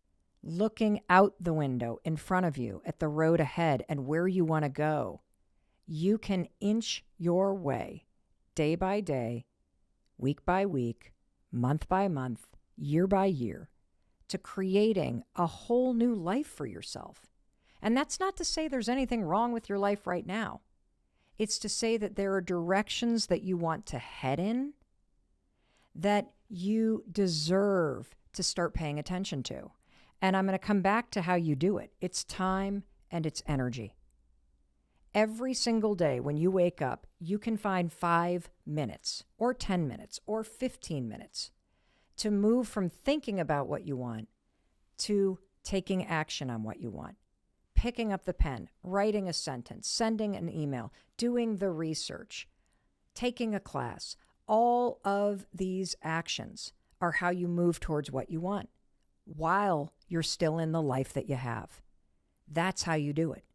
Looking out the window in front of you at the road ahead and where you want to go. You can inch your way day by day, week by week, month by month, year by year, to creating a whole new life for yourself. And that's not to say there's anything wrong with your life right now. It's to say that there are directions that you want to head in that you deserve to start paying attention to. And I'm going to come back to how you do it. It's time and it's energy. Every single day when you wake up, you can find 5 minutes or 10 minutes or 15 minutes to move from thinking about what you want to taking action on what you want. Picking up the pen, writing a sentence, sending an email, doing the research, taking a class. All of these actions are how you move towards what you want while you're still in the life that you have. That's how you do it.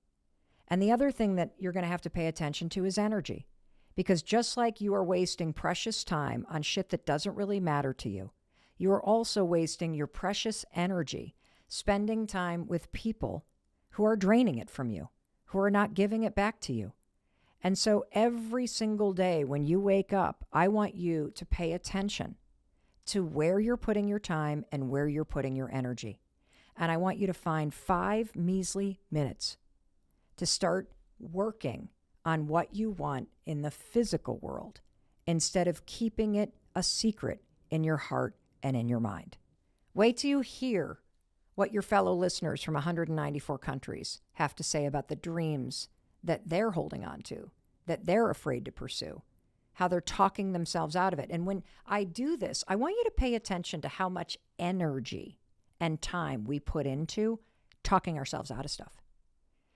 And the other thing that you're going to have to pay attention to is energy. Because just like you are wasting precious time on shit that doesn't really matter to you, you are also wasting your precious energy spending time with people who are draining it from you, who are not giving it back to you. And so every single day when you wake up, I want you to pay attention to where you're putting your time and where you're putting your energy. And I want you to find 5 measly minutes to start working on what you want in the physical world instead of keeping it a secret in your heart and in your mind. Wait till you hear what your fellow listeners from 194 countries have to say about the dreams that they're holding on to, that they're afraid to pursue, how they're talking themselves out of it. And when I do this, I want you to pay attention to how much energy and time we put into talking ourselves out of stuff.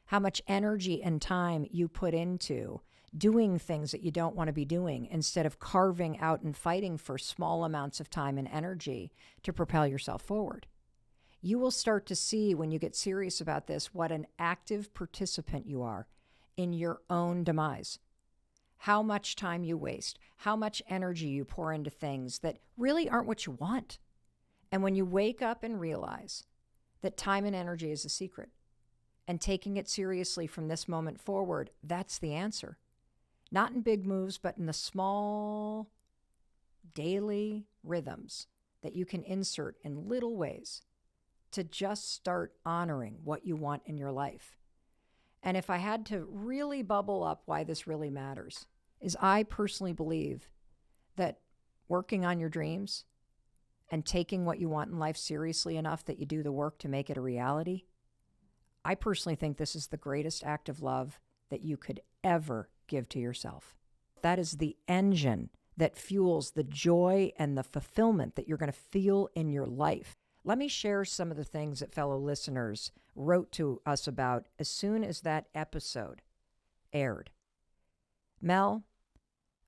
How much energy and time you put into doing things that you don't want to be doing instead of carving out and fighting for small amounts of time and energy to propel yourself forward. You will start to see when you get serious about this what an active participant you are in your own demise. How much time you waste, how much energy you pour into things that really aren't what you want. And when you wake up and realize that time and energy is a secret, and taking it seriously from this moment forward, that's the answer. Not in big moves, but in the small daily rhythms that you can insert in little ways to just start honoring what you want in your life. And if I had to really bubble up why this really matters, is I personally believe that working on your dreams and taking what you want in life seriously enough that you do the work to make it a reality, I personally think this is the greatest act of love that you could ever give to yourself. That is the engine that fuels the joy and the fulfillment that you're going to feel in your life. Let me share some of the things that fellow listeners wrote to us about as soon as that episode aired. Mel,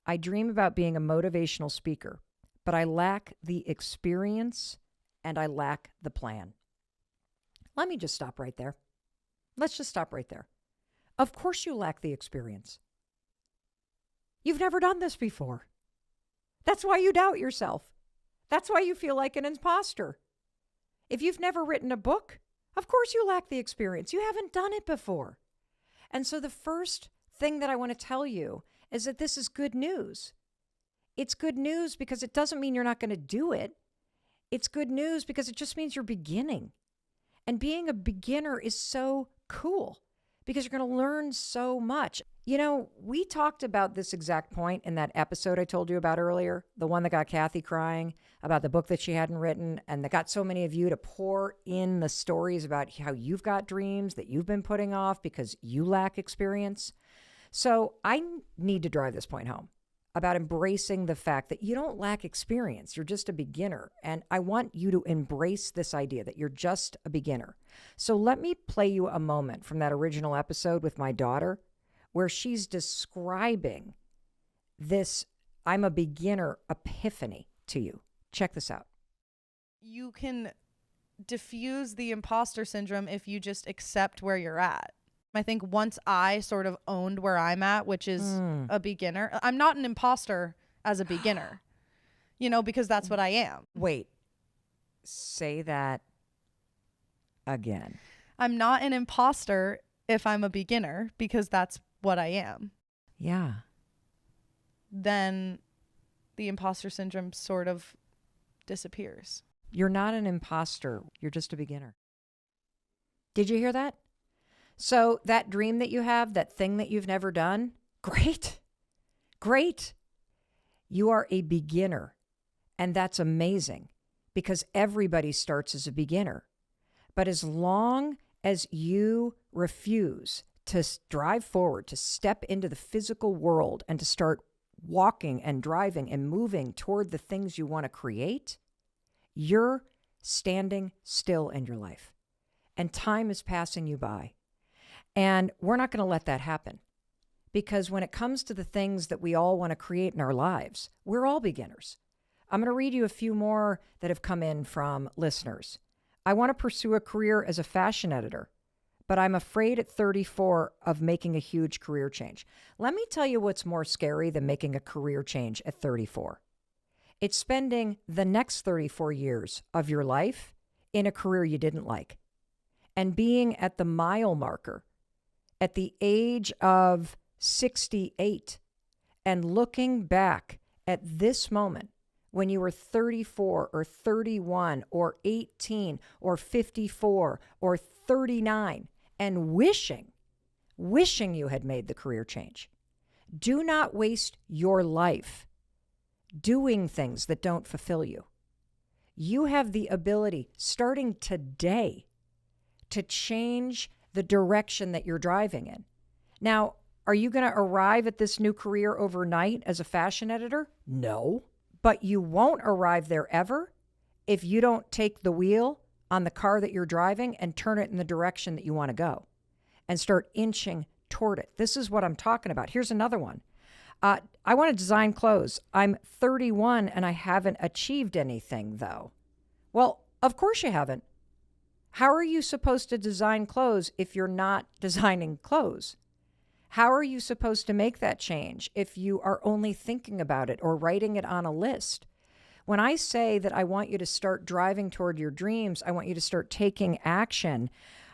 I dream about being a motivational speaker, but I lack the experience and I lack the plan. Let me just stop right there. Let's just stop right there. Of course you lack the experience. You've never done this before. That's why you doubt yourself. That's why you feel like an imposter. If you've never written a book, of course you lack the experience. You haven't done it before. And so the first thing that I want to tell you is that this is good news. It's good news because it doesn't mean you're not going to do it. It's good news because it just means you're beginning. And being a beginner is so cool because you're going to learn so much. You know, we talked about this exact point in that episode I told you about earlier, the one that got Kathy crying about the book that she hadn't written, and that got so many of you to pour in the stories about how you've got dreams that you've been putting off because you lack experience. So I need to drive this point home about embracing the fact that you don't lack experience. You're just a beginner. And I want you to embrace this idea that you're just a beginner. So let me play you a moment from that original episode with my daughter where she's describing this I'm a beginner epiphany to you. Check this out. You can diffuse the imposter syndrome if you just accept where you're at. I think once I sort of owned where I'm at, which is a beginner, I'm not an imposter as a beginner, you know, because that's what I am. Wait, say that again. I'm not an imposter if I'm a beginner because that's what I am. Yeah. Then the imposter syndrome sort of disappears. You're not an imposter. You're just a beginner. Did you hear that? So that dream that you have, that thing that you've never done, great. Great. You are a beginner. And that's amazing because everybody starts as a beginner. But as long as you refuse to drive forward, to step into the physical world and to start walking and driving and moving toward the things you want to create, you're standing still in your life. And time is passing you by. And we're not going to let that happen because when it comes to the things that we all want to create in our lives, we're all beginners. I'm going to read you a few more that have come in from listeners. I want to pursue a career as a fashion editor, but I'm afraid at 34 of making a huge career change. Let me tell you what's more scary than making a career change at 34. It's spending the next 34 years of your life in a career you didn't like and being at the mile marker at the age of 68 and looking back at this moment when you were 34 or 31 or 18 or 54 or 39 and wishing you had made the career change. Do not waste your life doing things that don't fulfill you. You have the ability, starting today, to change the direction that you're driving in. Now, are you going to arrive at this new career overnight as a fashion editor? No, but you won't arrive there ever if you don't take the wheel on the car that you're driving and turn it in the direction that you want to go and start inching toward it. This is what I'm talking about. Here's another one. I want to design clothes. I'm 31 and I haven't achieved anything though. Well, of course you haven't. How are you supposed to design clothes if you're not designing clothes? How are you supposed to make that change if you are only thinking about it or writing it on a list? When I say that I want you to start driving toward your dreams, I want you to start taking action.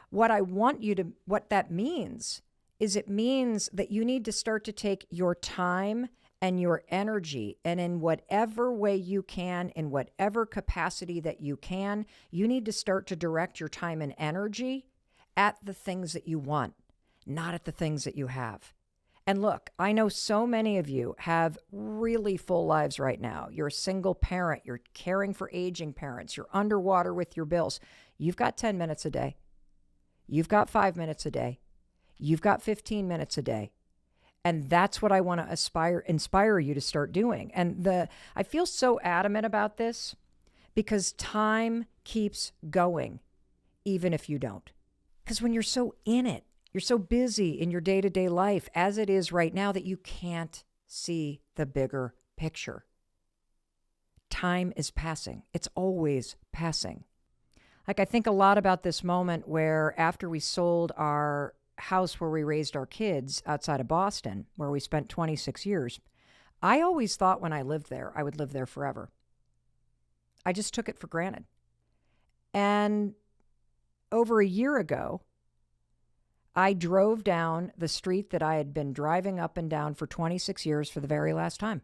What that means is it means that you need to start to take your time and your energy, and in whatever way you can, in whatever capacity that you can, you need to start to direct your time and energy at the things that you want, not at the things that you have. And look, I know so many of you have really full lives right now. You're a single parent. You're caring for aging parents. You're underwater with your bills. You've got 10 minutes a day. You've got 5 minutes a day. You've got 15 minutes a day. And that's what I want to inspire you to start doing. And I feel so adamant about this because time keeps going, even if you don't. Because when you're so in it, you're so busy in your day-to-day life as it is right now that you can't see the bigger picture. Time is passing. It's always passing. Like, I think a lot about this moment where after we sold our house where we raised our kids outside of Boston, where we spent 26 years, I always thought when I lived there, I would live there forever. I just took it for granted. And over a year ago, I drove down the street that I had been driving up and down for 26 years for the very last time.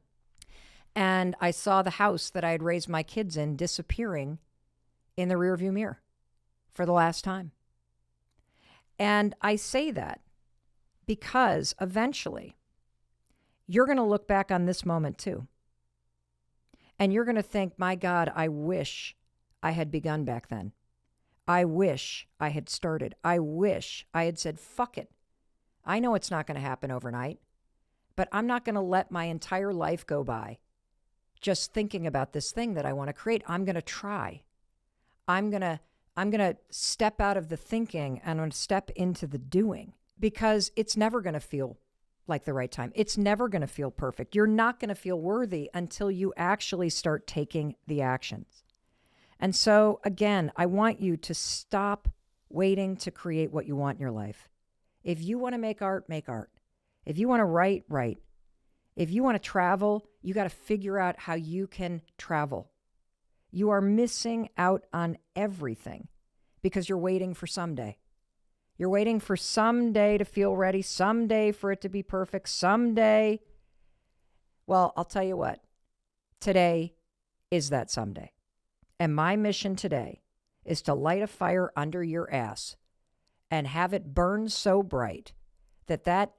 And I saw the house that I had raised my kids in disappearing in the rearview mirror for the last time. And I say that because eventually you're going to look back on this moment too. And you're going to think, my God, I wish I had begun back then. I wish I had started. I wish I had said, fuck it. I know it's not going to happen overnight, but I'm not going to let my entire life go by just thinking about this thing that I want to create. I'm going to try. I'm going to step out of the thinking and I'm going to step into the doing, because it's never going to feel like the right time. It's never going to feel perfect. You're not going to feel worthy until you actually start taking the actions. And so, again, I want you to stop waiting to create what you want in your life. If you want to make art, make art. If you want to write, write. If you want to travel, you got to figure out how you can travel. You are missing out on everything because you're waiting for someday. You're waiting for someday to feel ready, someday for it to be perfect, someday. Well, I'll tell you what, today is that someday. And my mission today is to light a fire under your ass and have it burn so bright that that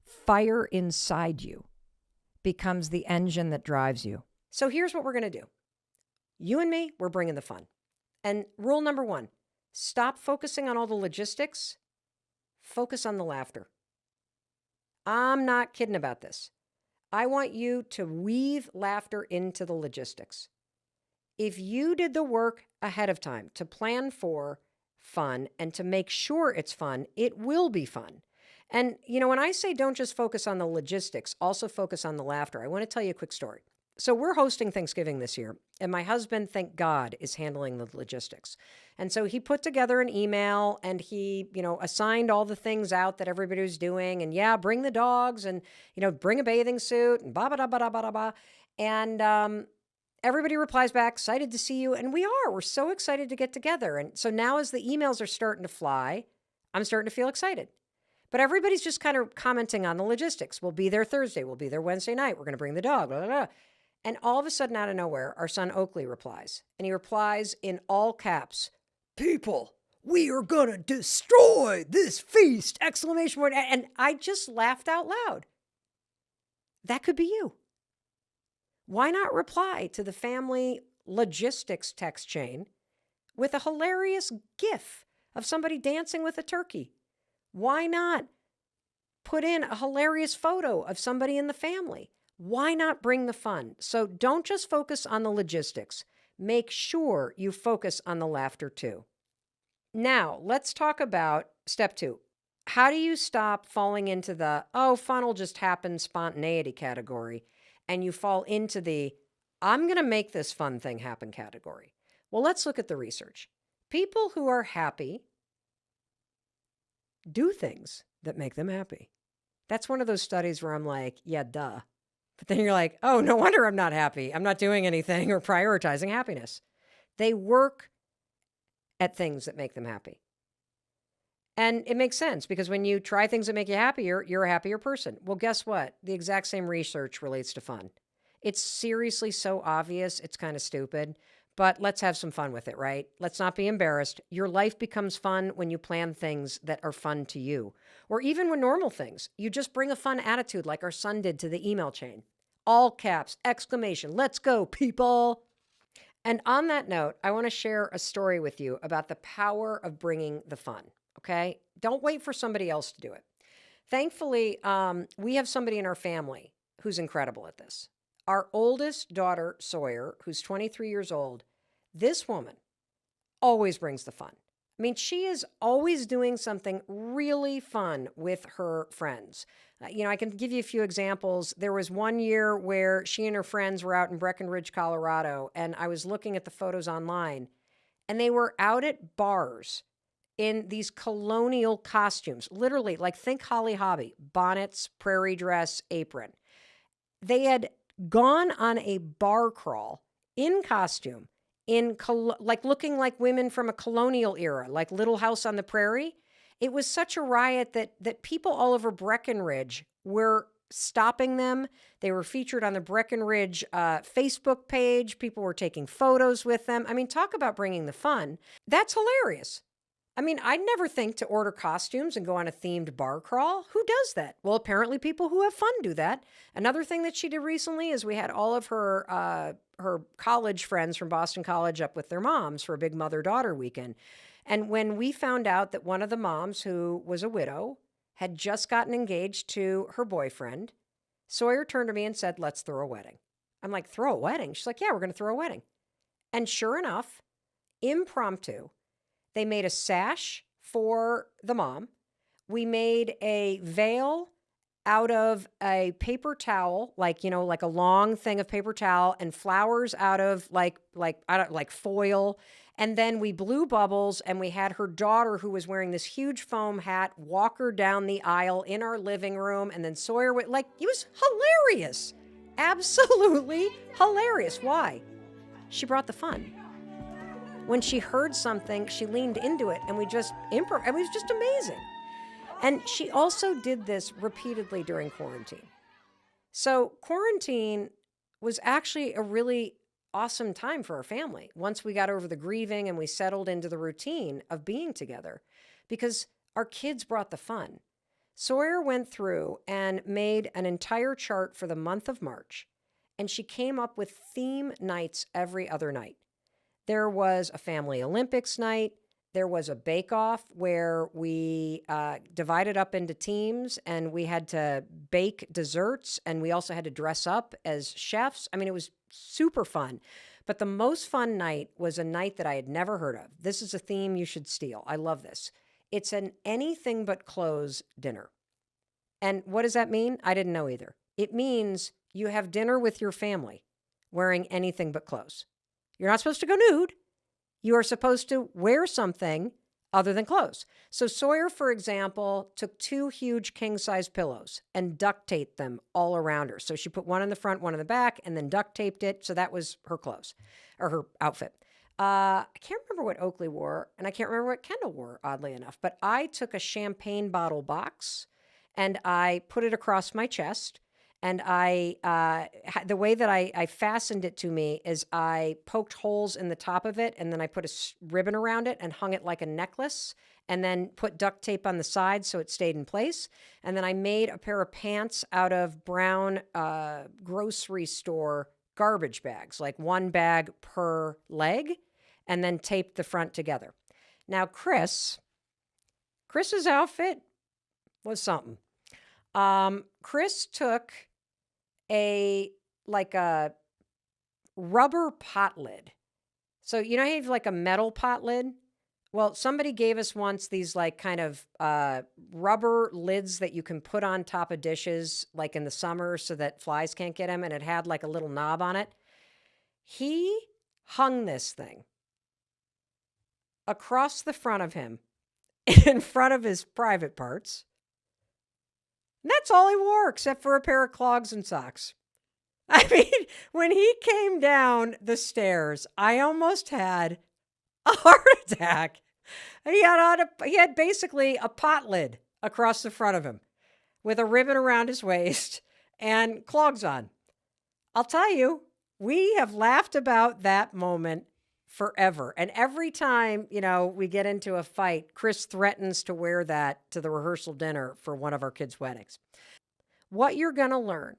fire inside you becomes the engine that drives you. So here's what we're going to do. You and me, we're bringing the fun. And rule number 1, stop focusing on all the logistics. Focus on the laughter. I'm not kidding about this. I want you to weave laughter into the logistics. If you did the work ahead of time to plan for fun and to make sure it's fun, it will be fun. And, you know, when I say don't just focus on the logistics, also focus on the laughter, I want to tell you a quick story. So we're hosting Thanksgiving this year, and my husband, thank God, is handling the logistics. And so he put together an email and he, assigned all the things out that everybody was doing. And yeah, bring the dogs and, bring a bathing suit and ba-ba-da-ba-da-ba-da-ba. And everybody replies back, excited to see you. And we're so excited to get together. And so now as the emails are starting to fly, I'm starting to feel excited. But everybody's just kind of commenting on the logistics. We'll be there Thursday. We'll be there Wednesday night. We're going to bring the dog. Blah, blah, blah. And all of a sudden, out of nowhere, our son Oakley replies. And he replies in all caps, "People, we are going to destroy this feast!" Exclamation point. And I just laughed out loud. That could be you. Why not reply to the family logistics text chain with a hilarious GIF of somebody dancing with a turkey? Why not put in a hilarious photo of somebody in the family? Why not bring the fun? So don't just focus on the logistics. Make sure you focus on the laughter too. Now, let's talk about step 2. How do you stop falling into the, fun will just happen spontaneity category, and you fall into the, I'm going to make this fun thing happen category? Well, let's look at the research. People who are happy do things that make them happy. That's one of those studies where I'm like, yeah, duh. But then you're like, oh, no wonder I'm not happy. I'm not doing anything or prioritizing happiness. They work at things that make them happy. And it makes sense because when you try things that make you happier, you're a happier person. Well, guess what? The exact same research relates to fun. It's seriously so obvious, it's kind of stupid, but let's have some fun with it, right? Let's not be embarrassed. Your life becomes fun when you plan things that are fun to you. Or even when normal things, you just bring a fun attitude like our son did to the email chain. All caps, exclamation, let's go, people. And on that note, I want to share a story with you about the power of bringing the fun, okay? Don't wait for somebody else to do it. Thankfully, we have somebody in our family who's incredible at this. Our oldest daughter, Sawyer, who's 23 years old, this woman always brings the fun. I mean, she is always doing something really fun with her friends. I can give you a few examples. There was one year where she and her friends were out in Breckenridge, Colorado, and I was looking at the photos online, and they were out at bars in these colonial costumes, literally, like think Holly Hobby, bonnets, prairie dress, apron. They had gone on a bar crawl in costume, like looking like women from a colonial era, like Little House on the Prairie. It was such a riot that people all over Breckenridge were stopping them. They were featured on the Breckenridge Facebook page. People were taking photos with them. I mean, talk about bringing the fun. That's hilarious. I mean, I'd never think to order costumes and go on a themed bar crawl. Who does that? Well, apparently people who have fun do that. Another thing that she did recently is we had all of her college friends from Boston College up with their moms for a big mother-daughter weekend. And when we found out that one of the moms, who was a widow, had just gotten engaged to her boyfriend, Sawyer turned to me and said, let's throw a wedding. I'm like, throw a wedding? She's like, yeah, we're going to throw a wedding. And sure enough, impromptu, they made a sash for the mom. We made a veil out of a paper towel, like a long thing of paper towel, and flowers out of like foil. And then we blew bubbles, and we had her daughter, who was wearing this huge foam hat, walk her down the aisle in our living room. And then Sawyer it was hilarious. Absolutely hilarious. Why? She brought the fun. When she heard something, she leaned into it, and we just improv. It was just amazing. And she also did this repeatedly during quarantine. So quarantine was actually a really awesome time for our family once we got over the grieving and we settled into the routine of being together, because our kids brought the fun. Sawyer went through and made an entire chart for the month of March, and she came up with theme nights every other night. There was a family Olympics night. There was a bake-off where we divided up into teams, and we had to bake desserts, and we also had to dress up as chefs. I mean, it was super fun. But the most fun night was a night that I had never heard of. This is a theme you should steal. I love this. It's an anything but clothes dinner. And what does that mean? I didn't know either. It means you have dinner with your family wearing anything but clothes. You're not supposed to go nude. You are supposed to wear something other than clothes. So Sawyer, for example, took 2 huge king-size pillows and duct taped them all around her. So she put one in the front, one in the back, and then duct taped it. So that was her clothes, or her outfit. I can't remember what Oakley wore, and I can't remember what Kendall wore, oddly enough. But I took a champagne bottle box, and I put it across my chest. And the way that I fastened it to me is I poked holes in the top of it, and then I put a ribbon around it and hung it like a necklace, and then put duct tape on the side so it stayed in place. And then I made a pair of pants out of brown grocery store garbage bags, like 1 bag per leg, and then taped the front together. Now, Chris's outfit was something. Chris took a rubber pot lid. So, you know how you have like a metal pot lid? Well, somebody gave us once these like kind of rubber lids that you can put on top of dishes like in the summer so that flies can't get them, and it had like a little knob on it. He hung this thing across the front of him in front of his private parts. And that's all he wore, except for a pair of clogs and socks. I mean, when he came down the stairs, I almost had a heart attack. He had basically a pot lid across the front of him with a ribbon around his waist and clogs on. I'll tell you, we have laughed about that moment forever. And every time, we get into a fight, Chris threatens to wear that to the rehearsal dinner for one of our kids' weddings. What you're going to learn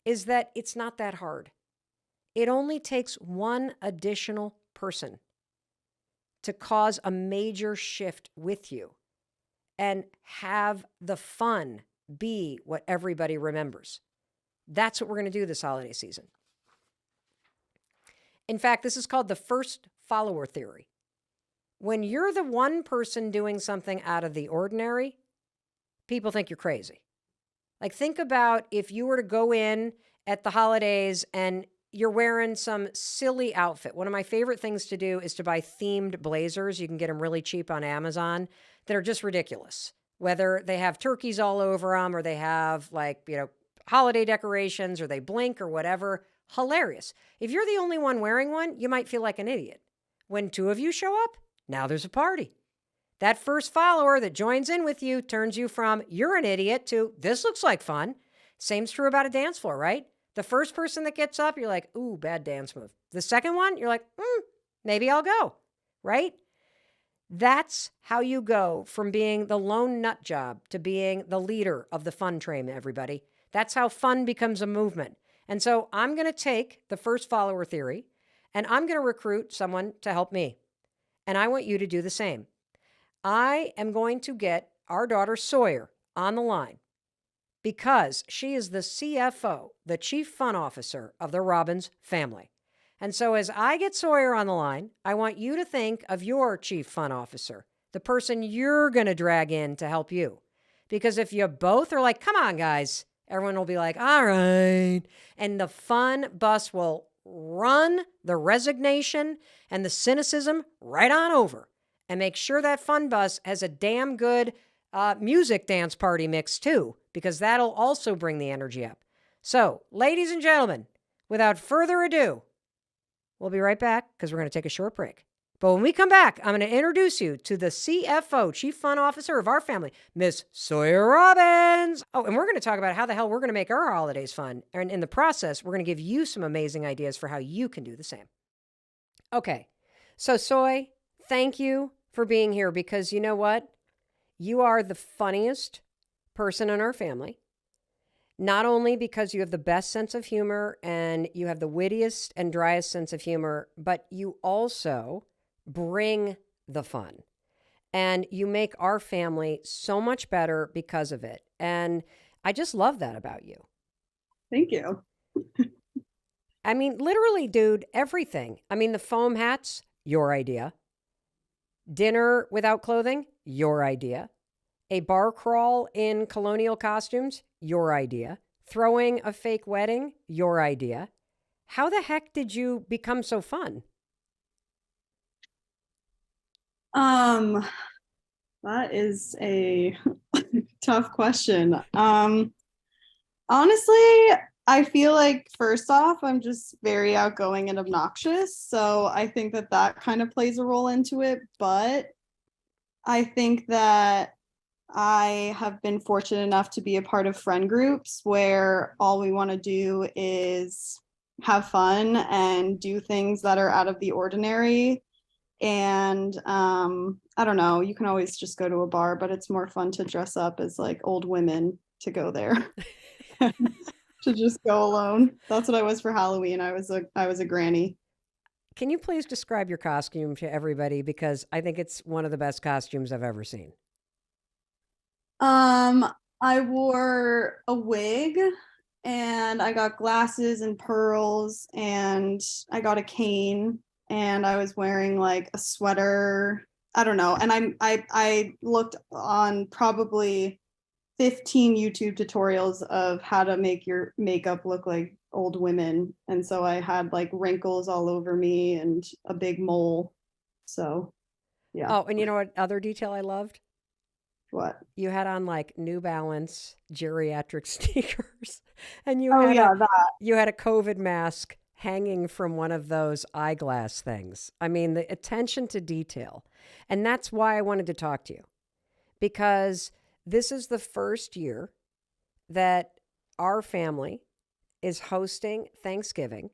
is that it's not that hard. It only takes one additional person to cause a major shift with you and have the fun be what everybody remembers. That's what we're going to do this holiday season. In fact, this is called the first follower theory. when you're the one person doing something out of the ordinary, people think you're crazy. Like, think about if you were to go in at the holidays and you're wearing some silly outfit. One of my favorite things to do is to buy themed blazers. You can get them really cheap on Amazon that are just ridiculous. Whether they have turkeys all over them or they have, like, holiday decorations or they blink or whatever. Hilarious. If you're the only one wearing one, you might feel like an idiot. When two of you show up, now there's a party. That first follower that joins in with you turns you from you're an idiot to this looks like fun. Same's true about a dance floor, right? The first person that gets up, you're like, ooh, bad dance move. The second one, you're like, maybe I'll go, right? That's how you go from being the lone nut job to being the leader of the fun train, everybody. That's how fun becomes a movement. And so I'm going to take the first follower theory and I'm going to recruit someone to help me. And I want you to do the same. I am going to get our daughter Sawyer on the line because she is the CFO, the Chief Fun Officer of the Robbins family. And so as I get Sawyer on the line, I want you to think of your Chief Fun Officer, the person you're going to drag in to help you. Because if you both are like, come on, guys, everyone will be like, all right. And the fun bus will run the resignation and the cynicism right on over and make sure that fun bus has a damn good music dance party mix too, because that'll also bring the energy up. So, ladies and gentlemen, without further ado, we'll be right back because we're going to take a short break. But when we come back, I'm going to introduce you to the CFO, Chief Fun Officer of our family, Miss Sawyer Robbins. Oh, and we're going to talk about how the hell we're going to make our holidays fun. And in the process, we're going to give you some amazing ideas for how you can do the same. Okay, so Soy, thank you for being here because you know what? You are the funniest person in our family. Not only because you have the best sense of humor and you have the wittiest and driest sense of humor, but you also bring the fun. And you make our family so much better because of it. And I just love that about you. Thank you. I mean, literally, dude, everything. I mean, the foam hats, your idea. Dinner without clothing, your idea. A bar crawl in colonial costumes, your idea. Throwing a fake wedding, your idea. How the heck did you become so fun? That is a tough question. Honestly, I feel like first off, I'm just very outgoing and obnoxious. So I think that kind of plays a role into it. But I think that I have been fortunate enough to be a part of friend groups where all we want to do is have fun and do things that are out of the ordinary. And I don't know, you can always just go to a bar, but it's more fun to dress up as like old women to go there. To just go alone. That's what I was for Halloween. I was a granny. Can you please describe your costume to everybody? Because I think it's one of the best costumes I've ever seen. I wore a wig and I got glasses and pearls and I got a cane and I was wearing like a sweater. I don't know. And I looked on probably 15 YouTube tutorials of how to make your makeup look like old women. And so I had like wrinkles all over me and a big mole. So, yeah. Oh, and you know what other detail I loved? What? You had on like New Balance geriatric sneakers and you had a COVID mask hanging from one of those eyeglass things. I mean, the attention to detail. And that's why I wanted to talk to you, because this is the first year that our family is hosting Thanksgiving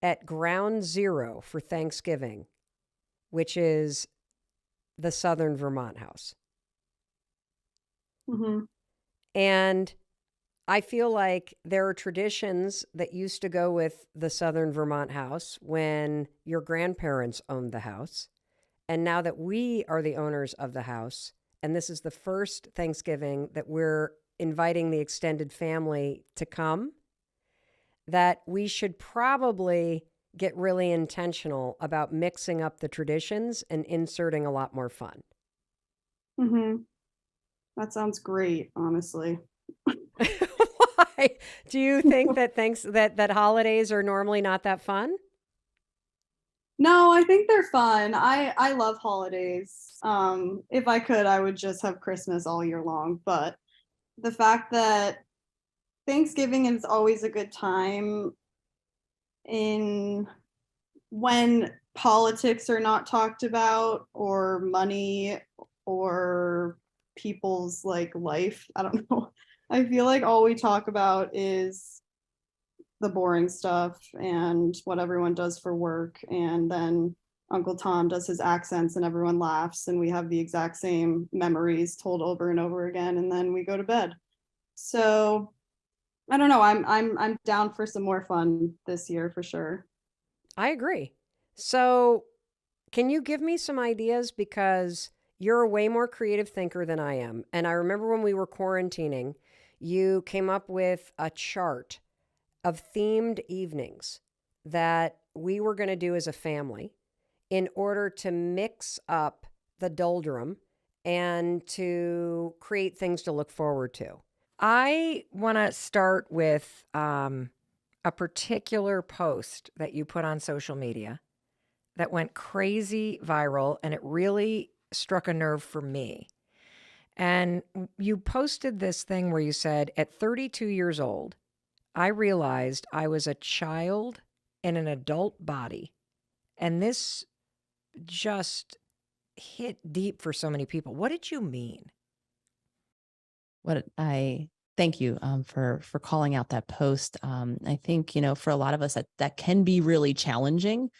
at Ground Zero for Thanksgiving, which is the Southern Vermont House. Mm-hmm. And I feel like there are traditions that used to go with the Southern Vermont House when your grandparents owned the house. And now that we are the owners of the house, and this is the first Thanksgiving that we're inviting the extended family to come, that we should probably get really intentional about mixing up the traditions and inserting a lot more fun. Mm-hmm. That sounds great, honestly. Why? Do you think that that holidays are normally not that fun? No, I think they're fun. I love holidays. If I could, I would just have Christmas all year long. But the fact that Thanksgiving is always a good time in when politics are not talked about or money or people's like life. I don't know. I feel like all we talk about is the boring stuff and what everyone does for work. And then Uncle Tom does his accents and everyone laughs and we have the exact same memories told over and over again. And then we go to bed. So I don't know. I'm down for some more fun this year for sure. I agree. So, can you give me some ideas? Because you're a way more creative thinker than I am. And I remember when we were quarantining, you came up with a chart of themed evenings that we were going to do as a family in order to mix up the doldrum and to create things to look forward to. I want to start with a particular post that you put on social media that went crazy viral, and it really struck a nerve for me. And you posted this thing where you said, at 32 years old, I realized I was a child in an adult body. And this just hit deep for so many people. What did you mean? What I thank you for calling out that post. I think, you know, for a lot of us that can be really challenging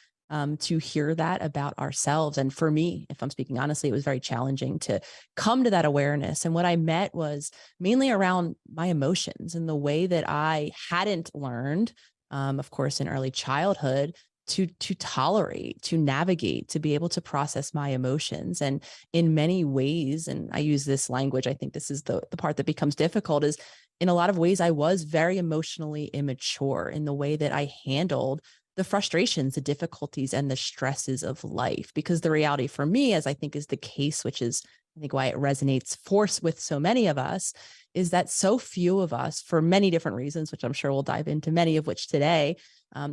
to hear that about ourselves. And for me, if I'm speaking honestly, it was very challenging to come to that awareness. And what I met was mainly around my emotions and the way that I hadn't learned, of course, in early childhood to tolerate, to navigate, to be able to process my emotions. And in many ways, and I use this language, I think this is the part that becomes difficult, is in a lot of ways, I was very emotionally immature in the way that I handled the frustrations, the difficulties, and the stresses of life. Because the reality for me, as I think is the case, which is I think why it resonates force with so many of us, is that so few of us, for many different reasons, which I'm sure we'll dive into many of which today,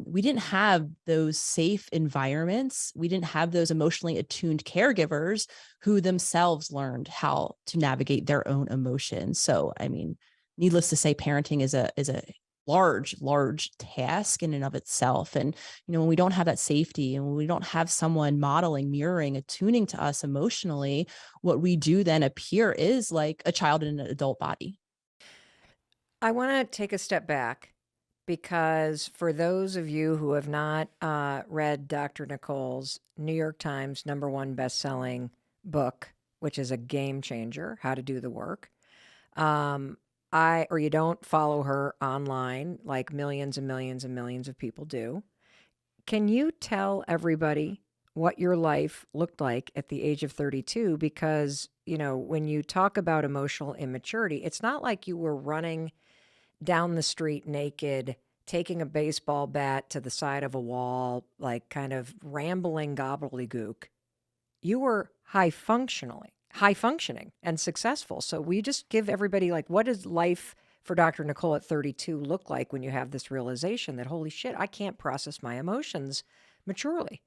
we didn't have those safe environments. We didn't have those emotionally attuned caregivers who themselves learned how to navigate their own emotions. So, I mean, needless to say, parenting is a large task in and of itself. And, you know, when we don't have that safety and when we don't have someone modeling, mirroring, attuning to us emotionally, what we do then appear is like a child in an adult body. I want to take a step back because for those of you who have not read Dr. Nicole's New York Times #1 best-selling book, which is a game changer, How to Do the Work, or you don't follow her online like millions and millions and millions of people do, can you tell everybody what your life looked like at the age of 32? Because, you know, when you talk about emotional immaturity, it's not like you were running down the street naked, taking a baseball bat to the side of a wall, like kind of rambling gobbledygook. You were high functioning and successful. So we just give everybody like, what does life for Dr. Nicole at 32 look like when you have this realization that, holy shit, I can't process my emotions maturely?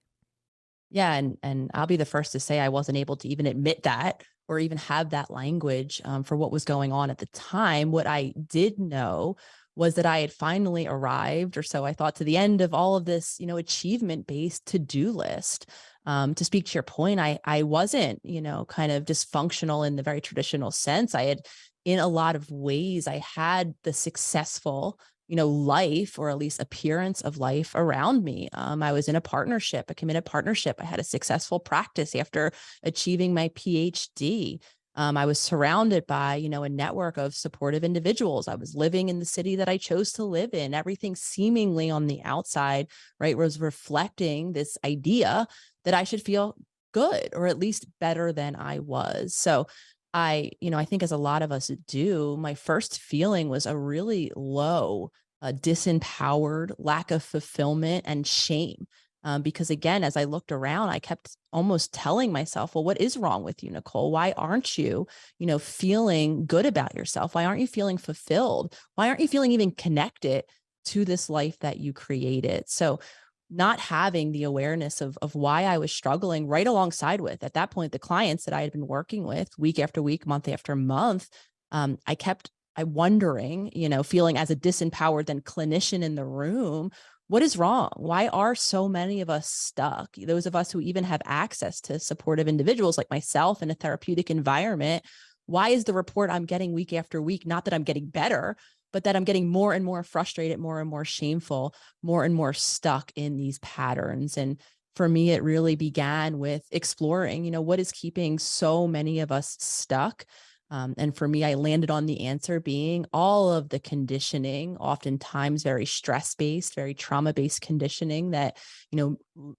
Yeah, and I'll be the first to say I wasn't able to even admit that or even have that language for what was going on at the time. What I did know was that I had finally arrived, or so I thought, to the end of all of this, you know, achievement-based to-do list. To speak to your point, I wasn't, you know, kind of dysfunctional in the very traditional sense. I had, in a lot of ways, I had the successful, you know, life, or at least appearance of life around me. I was in a partnership, a committed partnership. I had a successful practice after achieving my PhD. I was surrounded by, you know, a network of supportive individuals. I was living in the city that I chose to live in. Everything seemingly on the outside, right, was reflecting this idea that I should feel good, or at least better than I was. So I think as a lot of us do, my first feeling was a really low disempowered, lack of fulfillment, and shame. Because again, as I looked around, I kept almost telling myself, well, what is wrong with you, Nicole? Why aren't you, feeling good about yourself? Why aren't you feeling fulfilled? Why aren't you feeling even connected to this life that you created? So not having the awareness of why I was struggling right alongside with, at that point, the clients that I had been working with week after week, month after month, I wondering, feeling as a disempowered then clinician in the room, what is wrong? Why are so many of us stuck? Those of us who even have access to supportive individuals like myself in a therapeutic environment, why is the report I'm getting week after week, not that I'm getting better, but that I'm getting more and more frustrated, more and more shameful, more and more stuck in these patterns? And for me, it really began with exploring, what is keeping so many of us stuck. And for me, I landed on the answer being all of the conditioning, oftentimes very stress-based, very trauma-based conditioning that,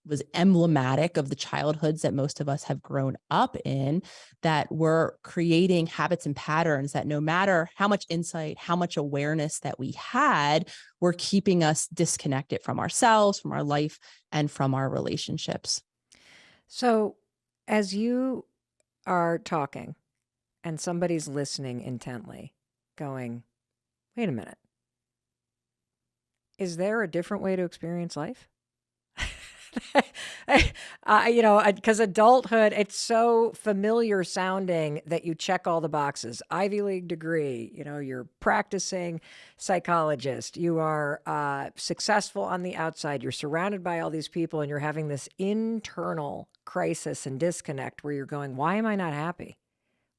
was emblematic of the childhoods that most of us have grown up in, that were creating habits and patterns that no matter how much insight, how much awareness that we had, were keeping us disconnected from ourselves, from our life, and from our relationships. So, as you are talking and somebody's listening intently, going, wait a minute, is there a different way to experience life? Because adulthood, it's so familiar sounding that you check all the boxes. Ivy League degree, you're practicing psychologist, you are successful on the outside, you're surrounded by all these people, and you're having this internal crisis and disconnect where you're going, why am I not happy?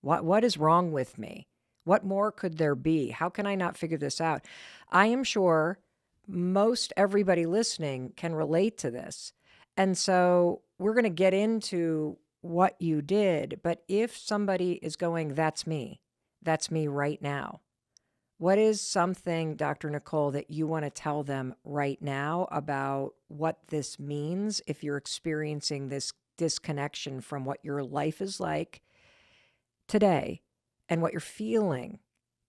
What is wrong with me? What more could there be? How can I not figure this out? I am sure most everybody listening can relate to this. And so we're going to get into what you did. But if somebody is going, that's me right now. What is something, Dr. Nicole, that you want to tell them right now about what this means if you're experiencing this disconnection from what your life is like today and what you're feeling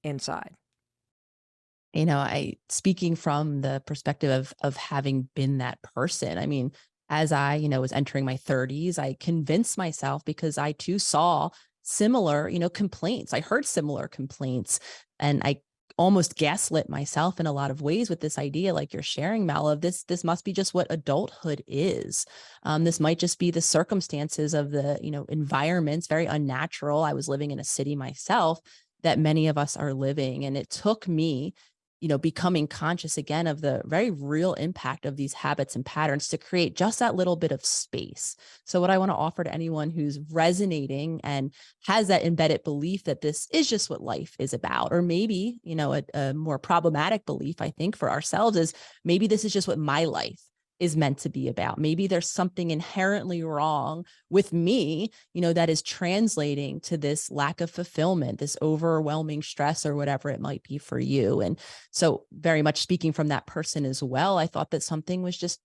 inside? I speaking from the perspective of having been that person. I mean, as I, was entering my 30s, I convinced myself because I too saw similar, complaints. I heard similar complaints, and I almost gaslit myself in a lot of ways with this idea, like you're sharing, Mel, of this must be just what adulthood is. This might just be the circumstances of the, environments, very unnatural. I was living in a city myself that many of us are living. And it took me, becoming conscious again of the very real impact of these habits and patterns to create just that little bit of space. So what I want to offer to anyone who's resonating and has that embedded belief that this is just what life is about, or maybe, a more problematic belief, I think, for ourselves is maybe this is just what my life is meant to be about. Maybe there's something inherently wrong with me, that is translating to this lack of fulfillment, this overwhelming stress, or whatever it might be for you. And so very much speaking from that person as well, I thought that something was just,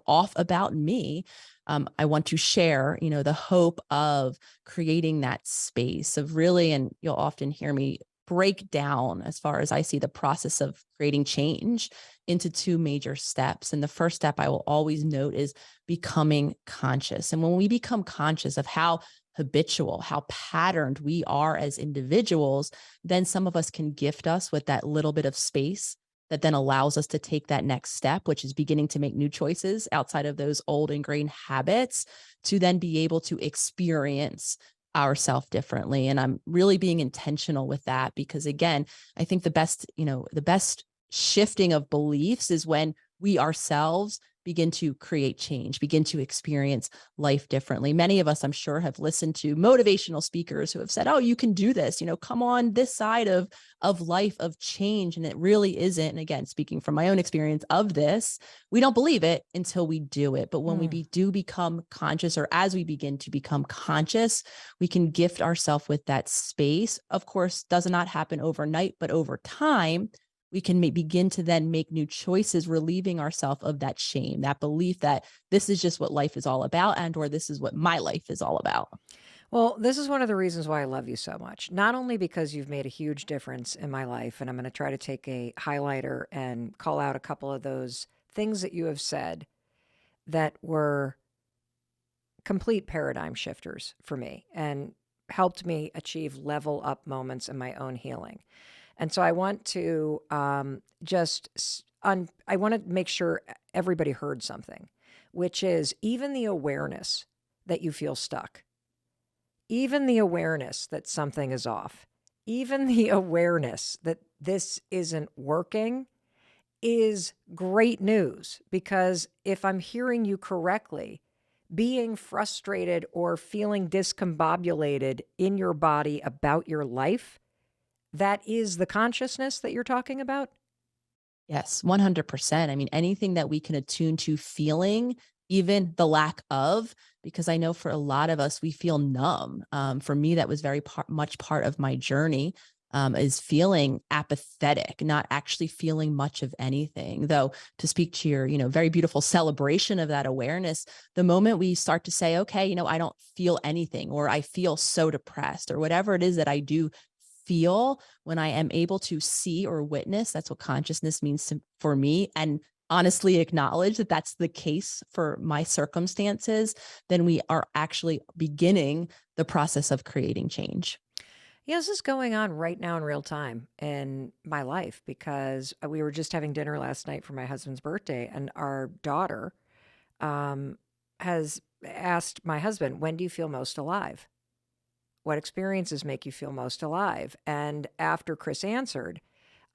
off about me. I want to share, the hope of creating that space of really, and you'll often hear me break down, as far as I see the process of creating change, into two major steps. And the first step I will always note is becoming conscious. And when we become conscious of how habitual, how patterned we are as individuals, then some of us can gift us with that little bit of space that then allows us to take that next step, which is beginning to make new choices outside of those old ingrained habits, to then be able to experience ourselves differently. And I'm really being intentional with that because, again, I think the best shifting of beliefs is when we ourselves begin to create change, begin to experience life differently. Many of us, I'm sure, have listened to motivational speakers who have said, oh, you can do this, come on this side of life, of change. And it really isn't. And again, speaking from my own experience of this, we don't believe it until we do it. But when we do become conscious, or as we begin to become conscious, we can gift ourselves with that space. Of course, does not happen overnight, but over time, we can begin to then make new choices, relieving ourselves of that shame, that belief that this is just what life is all about, and or this is what my life is all about. Well, this is one of the reasons why I love you so much. Not only because you've made a huge difference in my life, and I'm going to try to take a highlighter and call out a couple of those things that you have said that were complete paradigm shifters for me and helped me achieve level up moments in my own healing. And so I want to I want to make sure everybody heard something, which is even the awareness that you feel stuck, even the awareness that something is off, even the awareness that this isn't working is great news. Because if I'm hearing you correctly, being frustrated or feeling discombobulated in your body about your life, that is the consciousness that you're talking about? Yes, 100%. I mean, anything that we can attune to feeling, even the lack of, because I know for a lot of us, we feel numb. For me, that was very much part of my journey, is feeling apathetic, not actually feeling much of anything. Though, to speak to your, very beautiful celebration of that awareness, the moment we start to say, okay, I don't feel anything, or I feel so depressed, or whatever it is that I do feel, when I am able to see or witness, that's what consciousness means for me, and honestly acknowledge that that's the case for my circumstances, then we are actually beginning the process of creating change. Yeah, this is going on right now in real time in my life because we were just having dinner last night for my husband's birthday, and our daughter has asked my husband, "When do you feel most alive? What experiences make you feel most alive?" And after Chris answered,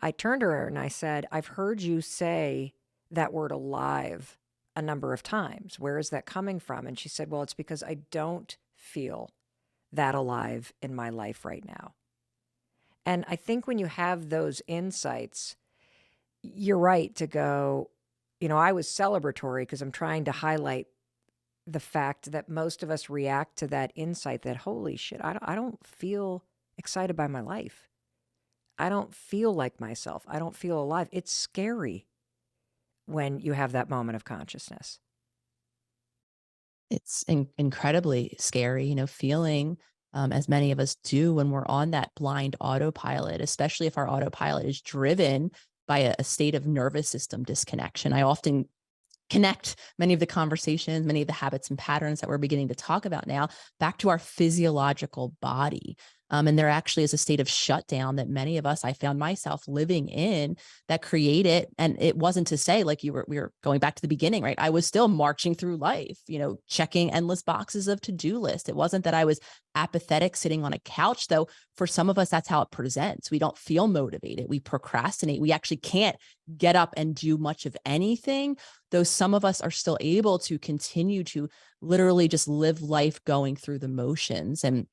I turned to her and I said, "I've heard you say that word alive a number of times. Where is that coming from?" And she said, "Well, it's because I don't feel that alive in my life right now." And I think when you have those insights, you're right to go, I was celebratory because I'm trying to highlight the fact that most of us react to that insight that, holy shit, I don't feel excited by my life. I don't feel like myself. I don't feel alive. It's scary when you have that moment of consciousness. It's incredibly scary, feeling, as many of us do when we're on that blind autopilot, especially if our autopilot is driven by a state of nervous system disconnection. I often connect many of the conversations, many of the habits and patterns that we're beginning to talk about now back to our physiological body. And there actually is a state of shutdown that many of us, I found myself living in, that created, and it wasn't to say like we were going back to the beginning, right? I was still marching through life, checking endless boxes of to-do list. It wasn't that I was apathetic sitting on a couch, though. For some of us, that's how it presents. We don't feel motivated. We procrastinate. We actually can't get up and do much of anything, though some of us are still able to continue to literally just live life going through the motions. And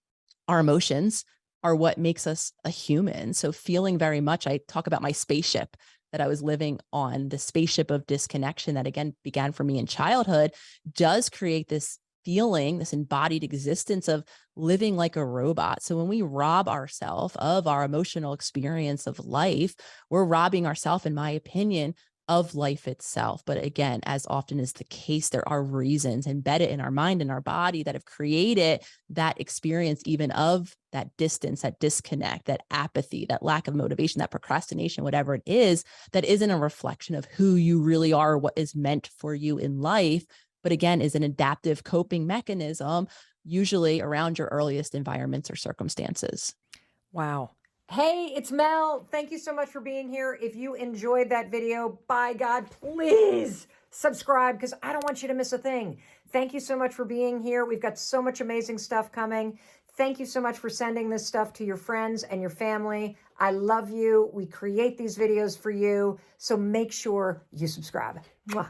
our emotions are what makes us a human. So feeling very much, I talk about my spaceship that I was living on, the spaceship of disconnection that again began for me in childhood, does create this feeling, this embodied existence of living like a robot. So when we rob ourselves of our emotional experience of life, we're robbing ourselves, in my opinion, of life itself. But again, as often is the case, there are reasons embedded in our mind and our body that have created that experience, even of that distance, that disconnect, that apathy, that lack of motivation, that procrastination, whatever it is, that isn't a reflection of who you really are, what is meant for you in life, but again, is an adaptive coping mechanism, usually around your earliest environments or circumstances. Wow. Hey, it's Mel. Thank you so much for being here. If you enjoyed that video, by God, please subscribe because I don't want you to miss a thing. Thank you so much for being here. We've got so much amazing stuff coming. Thank you so much for sending this stuff to your friends and your family. I love you. We create these videos for you. So make sure you subscribe. Mwah.